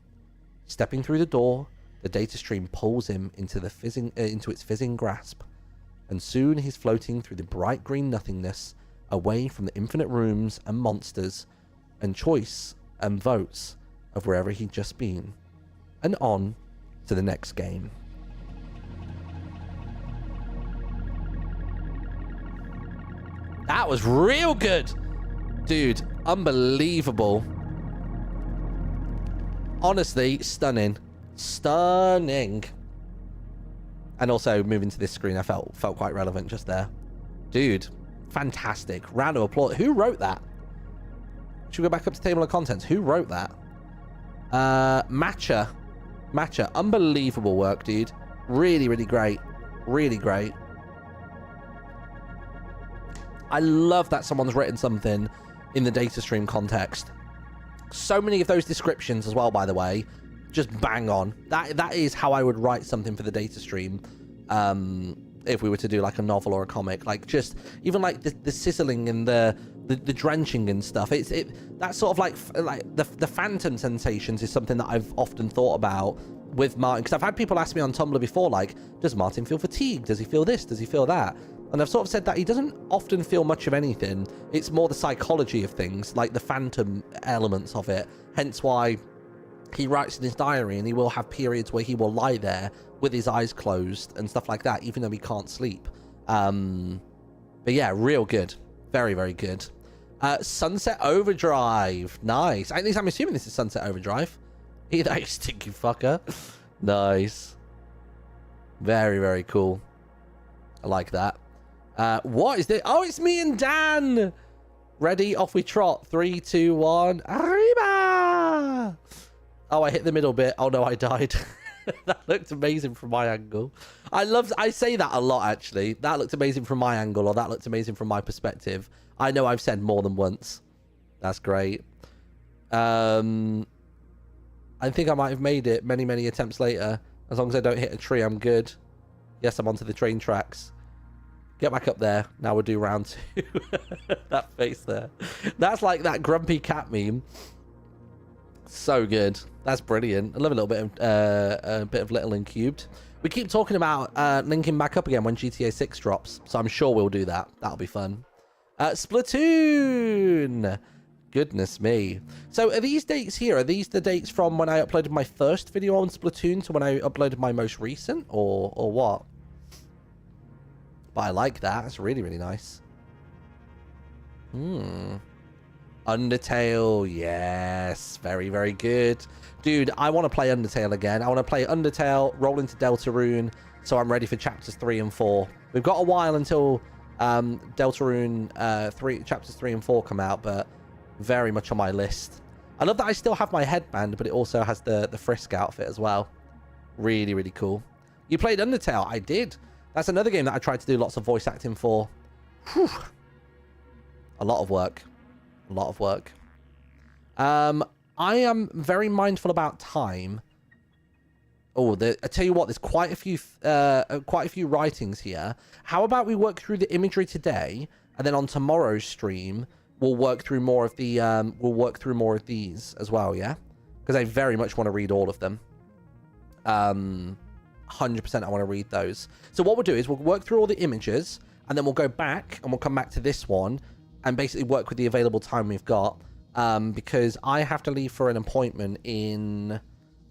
Stepping through the door, the data stream pulls him into its fizzing grasp, and soon he's floating through the bright green nothingness, away from the infinite rooms and monsters and choice and votes of wherever he'd just been, and on to the next game. That was real good, dude. Unbelievable. Honestly, stunning. And also moving to this screen, I felt quite relevant just there. Dude, fantastic. Round of applause. Who wrote that? Should we go back up to table of contents? Who wrote that? Matcha. Unbelievable work, dude. Really, really great. Really great. I love that someone's written something in the data stream context. So many of those descriptions as well, by the way, just bang on. That is how I would write something for the data stream. if we were to do like a novel or a comic. Like just even like the sizzling and the drenching and stuff. That's sort of like the phantom sensations is something that I've often thought about with Martin, because I've had people ask me on Tumblr before, like, does Martin feel fatigued? Does he feel this? Does he feel that? And I've sort of said that he doesn't often feel much of anything. It's more the psychology of things, like the phantom elements of it. Hence why he writes in his diary, and he will have periods where he will lie there with his eyes closed and stuff like that, even though he can't sleep. But yeah, real good. Very, very good. Sunset Overdrive. Nice. At least I'm assuming this is Sunset Overdrive. Either you stinky fucker. Nice. Very, very cool. I like that. What is this? Oh, it's me and Dan. Ready? Off we trot. 3, 2, 1. Arriba! Oh, I hit the middle bit. Oh no, I died. That looked amazing from my angle. I say that a lot, actually. That looked amazing from my angle, or that looked amazing from my perspective. I know I've said more than once. That's great. I think I might have made it many, many attempts later. As long as I don't hit a tree, I'm good. Yes, I'm onto the train tracks. Get back up there. Now we'll do round 2. That face there. That's like that grumpy cat meme. So good. That's brilliant. I love a little bit of Little and Cubed. We keep talking about linking back up again when GTA 6 drops, so I'm sure we'll do that. That'll be fun. Splatoon! Goodness me. So are these dates here, are these the dates from when I uploaded my first video on Splatoon to when I uploaded my most recent, or what? But I like that. That's really, really nice. Undertale, yes. Very, very good. Dude, I want to play Undertale again. I want to play Undertale, roll into Deltarune, so I'm ready for chapters 3 and 4. We've got a while until Deltarune chapters 3 and 4 come out, but very much on my list. I love that I still have my headband, but it also has the Frisk outfit as well. Really, really cool. You played Undertale? I did. That's another game that I tried to do lots of voice acting for. Whew. A lot of work. A lot of work. I am very mindful about time. Oh, I tell you what, there's quite a few writings here. How about we work through the imagery today, and then on tomorrow's stream we'll work through more of the these as well, yeah? Because I very much want to read all of them. 100% I want to read those. So what we'll do is we'll work through all the images, and then we'll go back and we'll come back to this one and basically work with the available time we've got. Because I have to leave for an appointment in...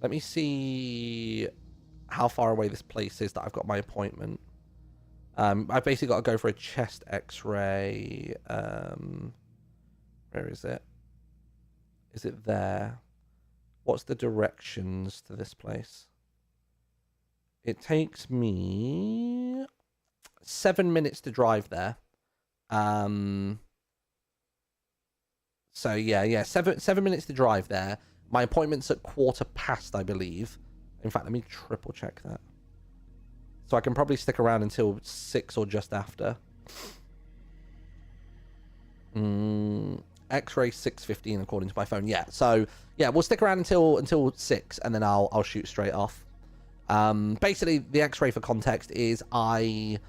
Let me see how far away this place is that I've got my appointment. I've basically got to go for a chest x-ray. Where is it? Is it there? What's the directions to this place? It takes me 7 minutes to drive there. So yeah, 7 minutes to drive there. My appointment's at past, I believe. In fact, let me triple check that. So I can probably stick around until 6 or just after. X-ray 6:15 according to my phone. Yeah, so yeah, we'll stick around until 6, and then I'll shoot straight off. Basically, the X-ray for context is I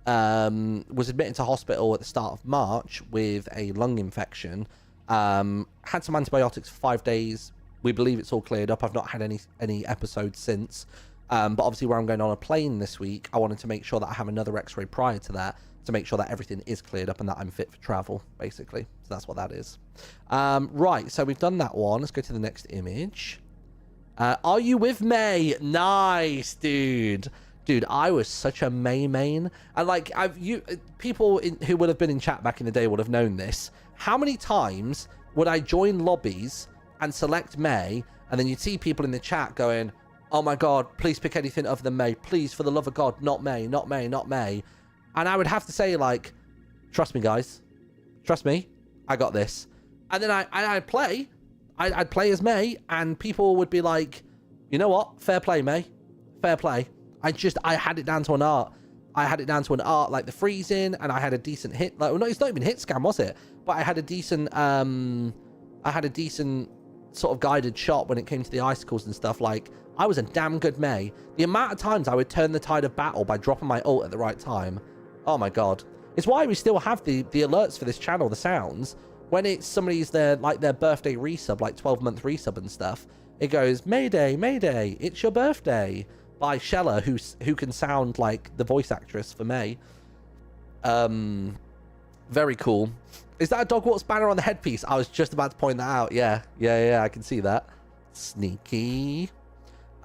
was admitted to hospital at the start of March with a lung infection. Had some antibiotics for 5 days. We believe it's all cleared up. I've not had any episodes since. But obviously where I'm going on a plane this week, I wanted to make sure that I have another x-ray prior to that to make sure that everything is cleared up and that I'm fit for travel, basically. So that's what that is. Right, so we've done that one. Let's go to the next image. Are you with May? Nice, dude. Dude, I was such a May main. And like, people who would have been in chat back in the day would have known this. How many times would I join lobbies and select May, and then you'd see people in the chat going, oh my god, please pick anything other than May. Please, for the love of God, not May, not May, not May. And I would have to say, like, trust me, guys. Trust me. I got this. And then I'd play. I'd play as May, and people would be like, you know what? Fair play, May. Fair play. I had it down to an art. I had it down to an art, like the freezing, and I had a decent hit. Like, well, no, it's not even hit scam, was it? But I had a decent sort of guided shot when it came to the icicles and stuff. Like, I was a damn good Mei. The amount of times I would turn the tide of battle by dropping my ult at the right time. Oh my god. It's why we still have the alerts for this channel, the sounds. When it's somebody's their birthday resub, like 12-month resub and stuff, it goes, Mayday, Mayday, it's your birthday, by Shella, who can sound like the voice actress for Mei. Very cool. Is that a Dogwarts banner on the headpiece? I was just about to point that out. Yeah, I can see that. Sneaky.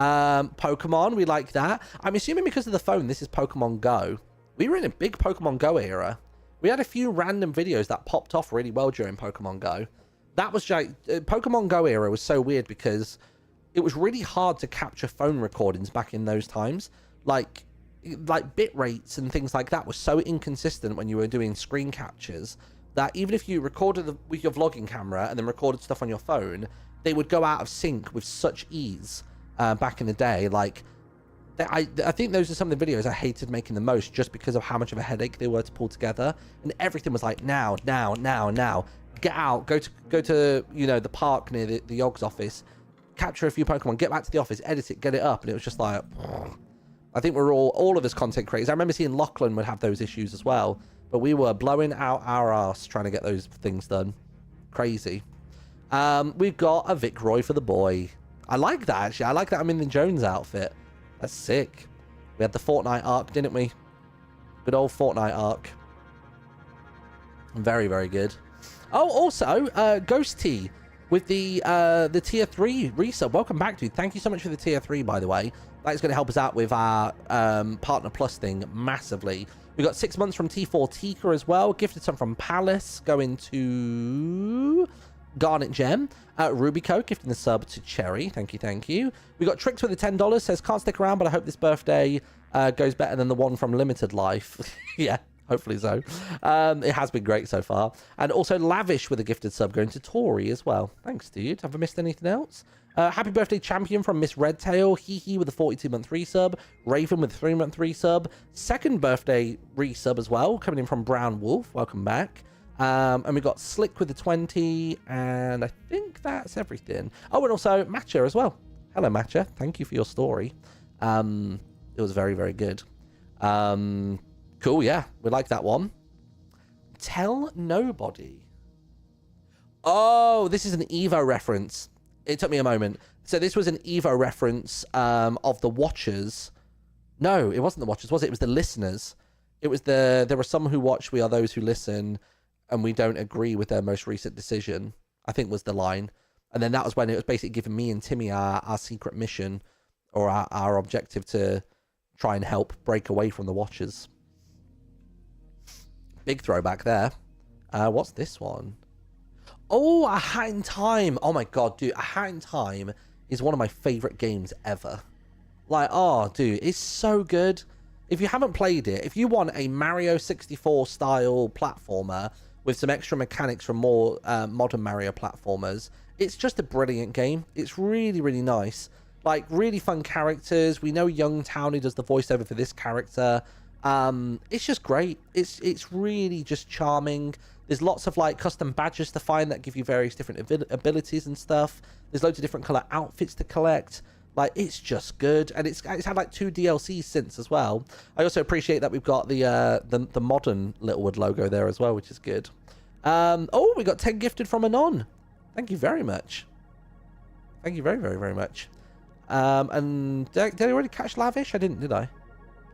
Pokemon, we like that. I'm assuming because of the phone, this is Pokemon Go. We were in a big Pokemon Go era. We had a few random videos that popped off really well during Pokemon Go. That was like, Pokemon Go era was so weird because it was really hard to capture phone recordings back in those times. Like bit rates and things like that were so inconsistent when you were doing screen captures that even if you recorded with your vlogging camera and then recorded stuff on your phone, they would go out of sync with such ease back in the day. Like, I think those are some of the videos I hated making the most just because of how much of a headache they were to pull together. And everything was like, now. Get out, go to you know, the park near the Yogg's office, capture a few Pokemon, get back to the office, edit it, get it up. And it was just like, I think we're all of us content creators. I remember seeing Lachlan would have those issues as well, but we were blowing out our ass trying to get those things done. Crazy. We've got a Vic Roy for the boy. I like that, actually. I like that I'm in the Jones outfit. That's sick. We had the Fortnite arc, didn't we? Good old Fortnite arc. Very, very good. Oh, also, Ghost T with the tier 3 resub. Welcome back, dude. Thank you so much for the tier 3, by the way. That is going to help us out with our Partner Plus thing massively. We got 6 months from T4 Tika as well. Gifted some from Palace, going to Garnet Gem. Rubico gifting the sub to Cherry. Thank you. We got Tricks with the $10. Says, can't stick around, but I hope this birthday goes better than the one from Limited Life. Yeah, hopefully so. It has been great so far. And also Lavish with a gifted sub going to Tori as well. Thanks, dude. Have I missed anything else? Happy birthday champion from Miss Redtail. Hee with a 42-month resub. Raven with a 3-month resub. Second birthday resub as well, coming in from Brown Wolf. Welcome back. And we got Slick with the 20, and I think that's everything. Oh, and also Matcha as well. Hello, Matcha. Thank you for your story. It was very, very good. Cool, yeah. We like that one. Tell Nobody. Oh, this is an Evo reference. It took me a moment. So this was an Evo reference of the Watchers. No, it wasn't the Watchers, was it? It was the listeners. It was there were some who watch, we are those who listen, and we don't agree with their most recent decision, I think was the line. And then that was when it was basically giving me and Timmy our secret mission, or our objective to try and help break away from the Watchers. Big throwback there. What's this one? Oh, A Hat in Time. Oh my god, dude. A Hat in Time is one of my favorite games ever. Like, oh, dude, it's so good. If you haven't played it, if you want a Mario 64 style platformer with some extra mechanics from more modern Mario platformers, it's just a brilliant game. It's really, really nice. Like, really fun characters. We know Young Townie does the voiceover for this character. It's just great. It's really just charming. There's lots of like custom badges to find that give you various different abilities and stuff. There's loads of different color outfits to collect. Like, it's just good, and it's had like 2 DLCs since as well. I also appreciate that we've got the modern Littlewood logo there as well, which is good. Oh, we got 10 gifted from Anon. Thank you very much. Thank you very, very, very much. And did I already catch Lavish? I didn't, did I?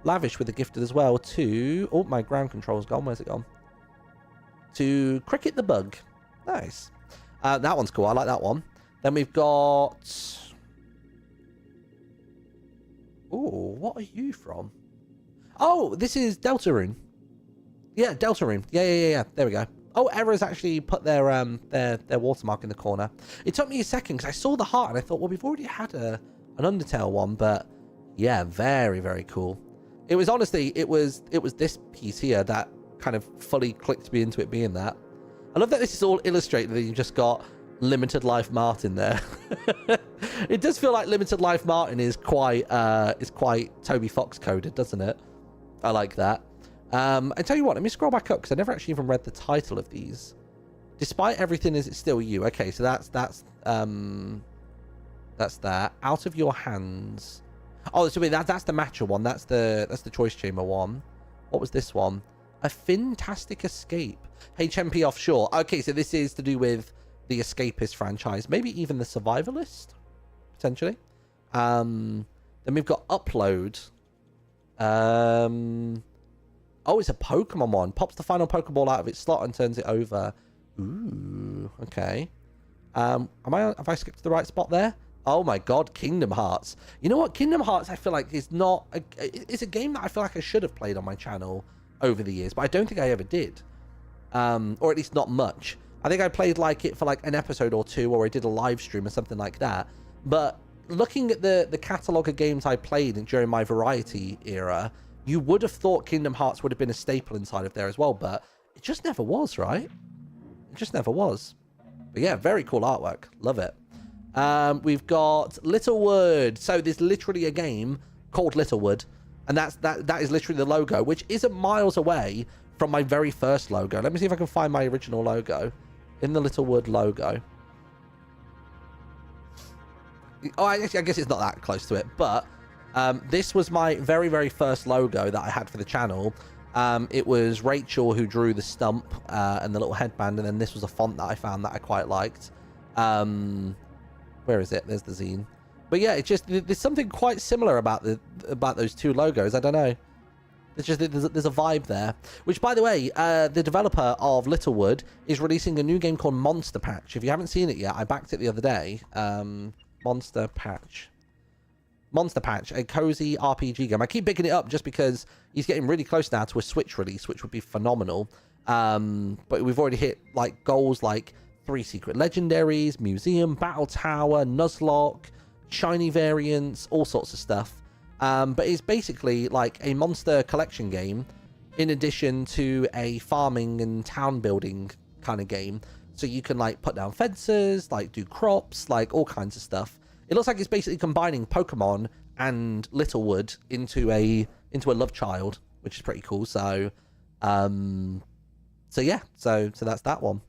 Lavish with the gifted as well to... Oh, my ground control's gone. Where's it gone? To Cricket the Bug. Nice. That one's cool. I like that one. Then we've got... Oh, what are you from? Oh, this is Deltarune. Yeah, Deltarune. Yeah. There we go. Oh, Era's actually put their watermark in the corner. It took me a second because I saw the heart and I thought, well, we've already had an Undertale one, but yeah, very, very cool. It was honestly, it was this piece here that kind of fully clicked me into it being that. I love that this is all illustrated that you've just got Limited Life Martin there. It does feel like Limited Life Martin is quite Toby Fox coded, doesn't it? I like that. I tell you what, let me scroll back up because I never actually even read the title of these. Despite everything, is it still you? Okay, so that's that. Out of your hands. Oh, so that's the matcha one. That's the choice chamber one. What was this one? A fantastic escape. HMP offshore. Okay, so this is to do with the Escapist franchise. Maybe even the Survivalist, potentially. Then we've got upload. Oh, it's a Pokemon one. Pops the final Pokeball out of its slot and turns it over. Ooh, okay. Have I skipped to the right spot there? Oh my god, Kingdom Hearts. You know what? Kingdom Hearts, I feel like, is not... it's a game that I feel like I should have played on my channel over the years, but I don't think I ever did. Or at least not much. I think I played like it for like an episode or two, or I did a live stream or something like that. But looking at the catalogue of games I played during my variety era, you would have thought Kingdom Hearts would have been a staple inside of there as well, but it just never was, right? It just never was. But yeah, very cool artwork. Love it. We've got Littlewood. So there's literally a game called Littlewood, and that is literally the logo, which isn't miles away from my very first logo. Let me see if I can find my original logo. In the Littlewood logo. Oh, I guess it's not that close to it, but this was my very, very first logo that I had for the channel. It was Rachel who drew the stump and the little headband, and then this was a font that I found that I quite liked. Where is it? There's the zine. But yeah, it's just there's something quite similar about those two logos. I don't know. It's just there's a vibe there. Which, by the way, the developer of Littlewood is releasing a new game called Monster Patch. If you haven't seen it yet, I backed it the other day. Monster Patch, a cozy RPG game. I keep picking it up just because he's getting really close now to a Switch release, which would be phenomenal. But we've already hit like goals like 3 secret legendaries, museum, battle tower, Nuzlocke, shiny variants, all sorts of stuff. But it's basically like a monster collection game in addition to a farming and town building kind of game. So you can like put down fences, like do crops, like all kinds of stuff. It looks like it's basically combining Pokemon and Littlewood into a love child, which is pretty cool. So yeah, so that's that one.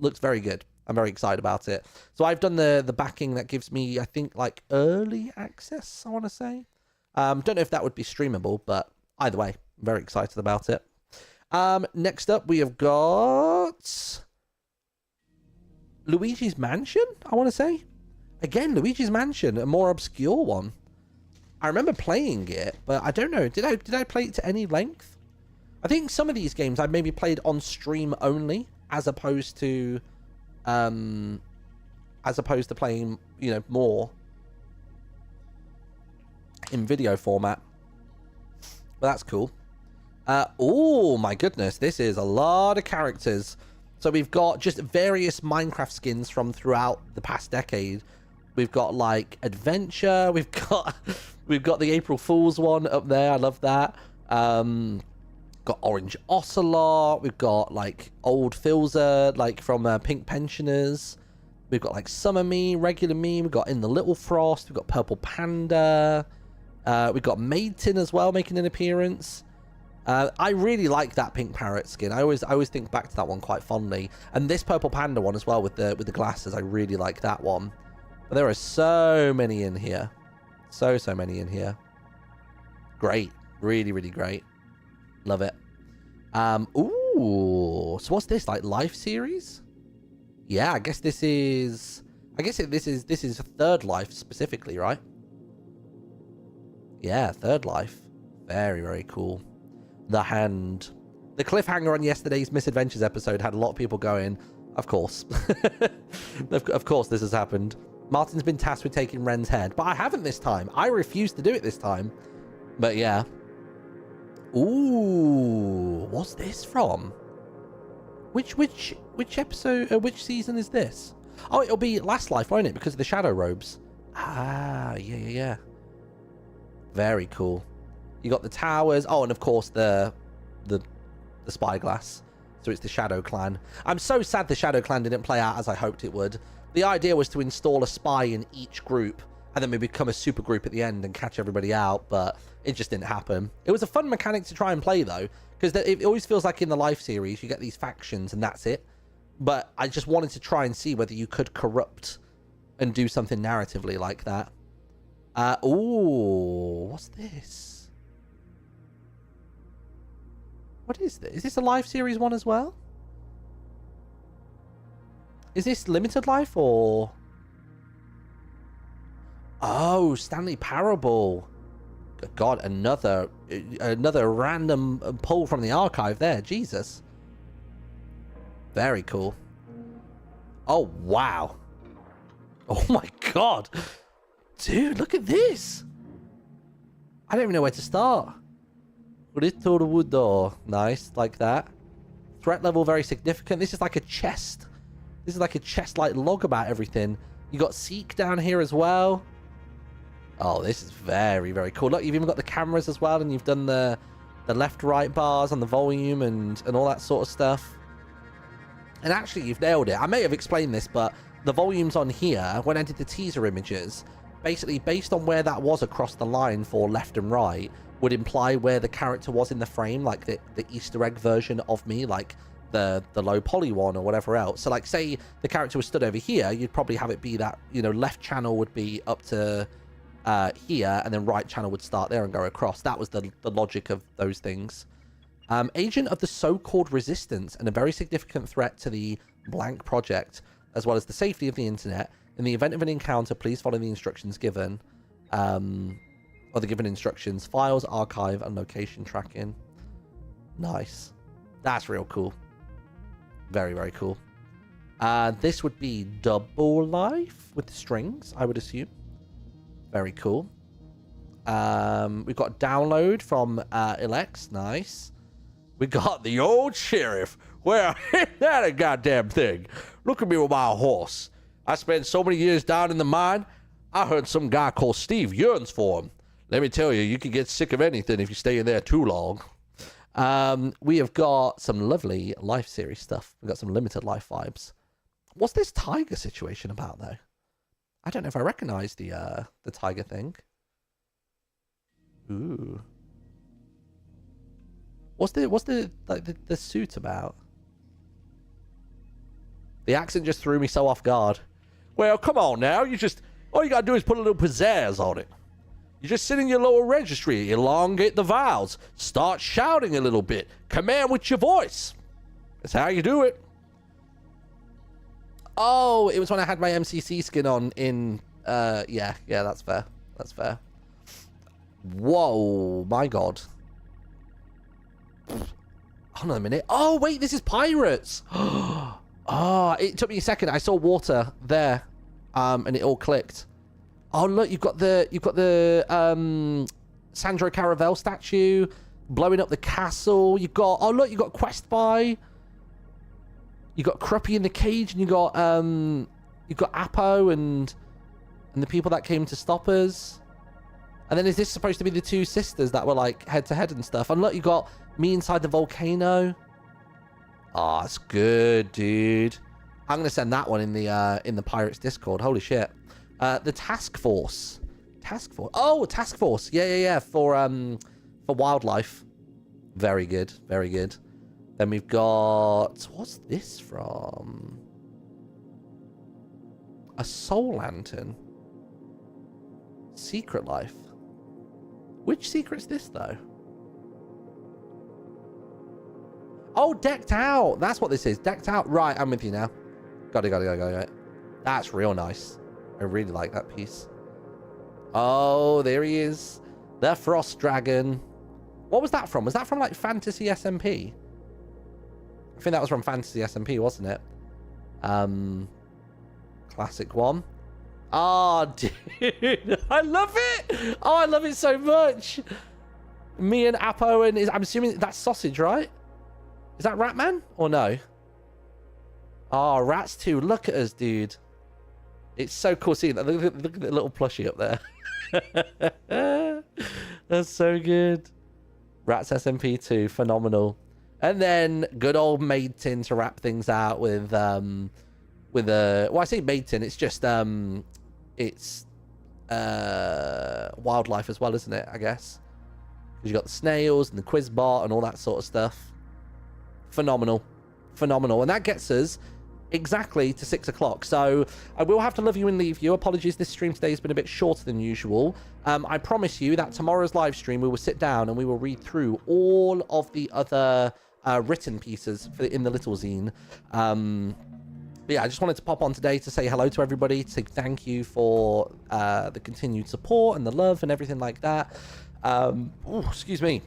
Looks very good. I'm very excited about it. So I've done the backing that gives me, I think, like early access, I want to say. Don't know if that would be streamable, but either way, I'm very excited about it. Next up, we have got Luigi's Mansion, I want to say. Again, Luigi's Mansion, a more obscure one. I remember playing it, but I don't know. Did I play it to any length? I think some of these games I maybe played on stream only, as opposed to playing, you know, more in video format. But that's cool. Oh my goodness, this is a lot of characters. So we've got just various Minecraft skins from throughout the past decade. We've got like adventure. We've got the April Fool's one up there. I love that. Got Orange Ocelot. We've got like old Filzer, like from Pink Pensioners. We've got like Summer Me, Regular Me. We've got In the Little Frost. We've got Purple Panda. We've got Maidtin as well making an appearance. I really like that pink parrot skin. I always think back to that one quite fondly. And this Purple Panda one as well with the glasses. I really like that one. But there are so many in here. So many in here. Great. Really, really great. Love it. Ooh. So what's this? Like Life series? Yeah, I guess this is... this is Third Life specifically, right? Yeah, Third Life. Very, very cool. The Hand. The cliffhanger on yesterday's Misadventures episode had a lot of people going, of course. Of course this has happened. Martin's been tasked with taking Ren's head, but I haven't this time. I refuse to do it this time. But yeah. Ooh, what's this from? Which episode, which season is this? Oh, it'll be Last Life, won't it? Because of the shadow robes. Ah, yeah. Very cool. You got the towers. Oh, and of course the spyglass. So it's the Shadow Clan. I'm so sad the Shadow Clan didn't play out as I hoped it would. The idea was to install a spy in each group and then we become a super group at the end and catch everybody out, but it just didn't happen. It was a fun mechanic to try and play though, because it always feels like in the Life series you get these factions and that's it. But I just wanted to try and see whether you could corrupt and do something narratively like that. Ooh, what's this? What is this? Is this a live series one as well? Is this limited life or... Oh, Stanley Parable. God, another random pull from the archive there. Jesus. Very cool. Oh, wow. Oh my God. Dude, look at this. I don't even know where to start. Little wood door. Nice, like that. Threat level very significant. This is like a chest. This is like a chest-like log about everything. You got Seek down here as well. Oh, this is very, very cool. Look, you've even got the cameras as well, and you've done the left-right bars on the volume and all that sort of stuff. And actually, you've nailed it. I may have explained this, but the volumes on here, when I did the teaser images, basically based on where that was across the line for left and right, would imply where the character was in the frame, like the Easter egg version of me, like the low poly one or whatever else. So like, say the character was stood over here, you'd probably have it be that, you know, left channel would be up to here, and then right channel would start there and go across. That was the logic of those things. Agent of the so-called resistance and a very significant threat to the blank project, as well as the safety of the internet. In the event of an encounter, please follow the instructions given, or the given instructions. Files, archive, and location tracking. Nice. That's real cool. Very, very cool. This would be double life with the strings, I would assume. Very cool. We've got download from Elex. Nice. We got the old sheriff. Well, ain't that a goddamn thing? Look at me with my horse. I spent so many years down in the mine. I heard some guy called Steve yearns for him. Let me tell you, you can get sick of anything if you stay in there too long. We have got some lovely life series stuff. We've got some limited life vibes. What's this tiger situation about, though? I don't know if I recognize the tiger thing. Ooh. What's the suit about? The accent just threw me so off guard. Well, come on now. All you gotta do is put a little pizzazz on it. You just sit in your lower registry, elongate the vowels, start shouting a little bit, command with your voice. That's how you do it. Oh, it was when I had my MCC skin on in, yeah, that's fair. That's fair. Whoa, my God. Hold on a minute. Oh, wait, this is pirates. Oh, it took me a second. I saw water there, and it all clicked. Oh, look, you've got the Sandro Caravel statue blowing up the castle. You've got Quest Buy. You got Cruppy in the cage, and you got Apo and the people that came to stop us. And then is this supposed to be the two sisters that were like head to head and stuff? And look, you got me inside the volcano. Oh, it's good, dude. I'm gonna send that one in the Pirates Discord. Holy shit. The Task Force. Oh, Task Force. Yeah. For wildlife. Very good. Very good. Then we've got... What's this from? A Soul Lantern. Secret Life. Which secret's this, though? Oh, Decked Out. That's what this is. Decked Out. Right, I'm with you now. Got it. That's real nice. I really like that piece. Oh, there he is. The Frost Dragon. What was that from? Was that from, like, Fantasy SMP? I think that was from Fantasy SMP, wasn't it? Classic one. Oh, dude. I love it. Oh, I love it so much. Me and Apo and... I'm assuming that's Sausage, right? Is that Ratman or no? Oh, Rats 2. Look at us, dude. It's so cool seeing that. Look at the little plushie up there. That's so good. Rats SMP 2. Phenomenal. And then good old Maid Tin to wrap things out with a... Well, I say Maid Tin. It's just... It's... wildlife as well, isn't it? I guess. Because you got the snails and the Quizbot and all that sort of stuff. Phenomenal. And that gets us exactly to 6 o'clock. So I will have to love you and leave you. Apologies, this stream today has been a bit shorter than usual. I promise you that tomorrow's live stream we will sit down and we will read through all of the other written pieces for in the Little Zine. But yeah, I just wanted to pop on today to say hello to everybody, to thank you for the continued support and the love and everything like that. Excuse me.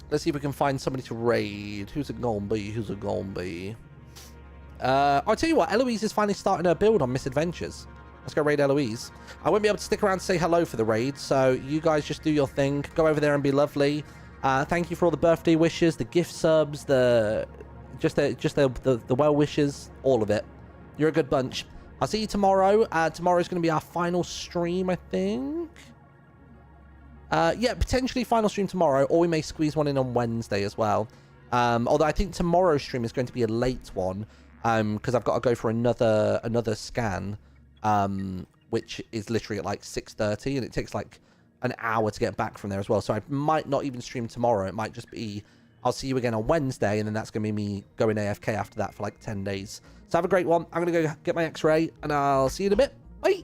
Let's see if we can find somebody to raid. Who's it gonna be? Who's it gonna be? I'll tell you what, Eloise is finally starting her build on Misadventures. Let's go raid Eloise. I won't be able to stick around to say hello for the raid, so you guys just do your thing. Go over there and be lovely. Thank you for all the birthday wishes, the gift subs, the well wishes, all of it. You're a good bunch. I'll see you tomorrow. Tomorrow's going to be our final stream, I think. Yeah, potentially final stream tomorrow, or we may squeeze one in on Wednesday as well. Although I think tomorrow's stream is going to be a late one, because I've got to go for another scan, which is literally at like 6:30, and it takes like an hour to get back from there as well. So I might not even stream tomorrow. It might just be, I'll see you again on Wednesday, and then that's going to be me going AFK after that for like 10 days. So have a great one. I'm going to go get my X-ray, and I'll see you in a bit. Bye.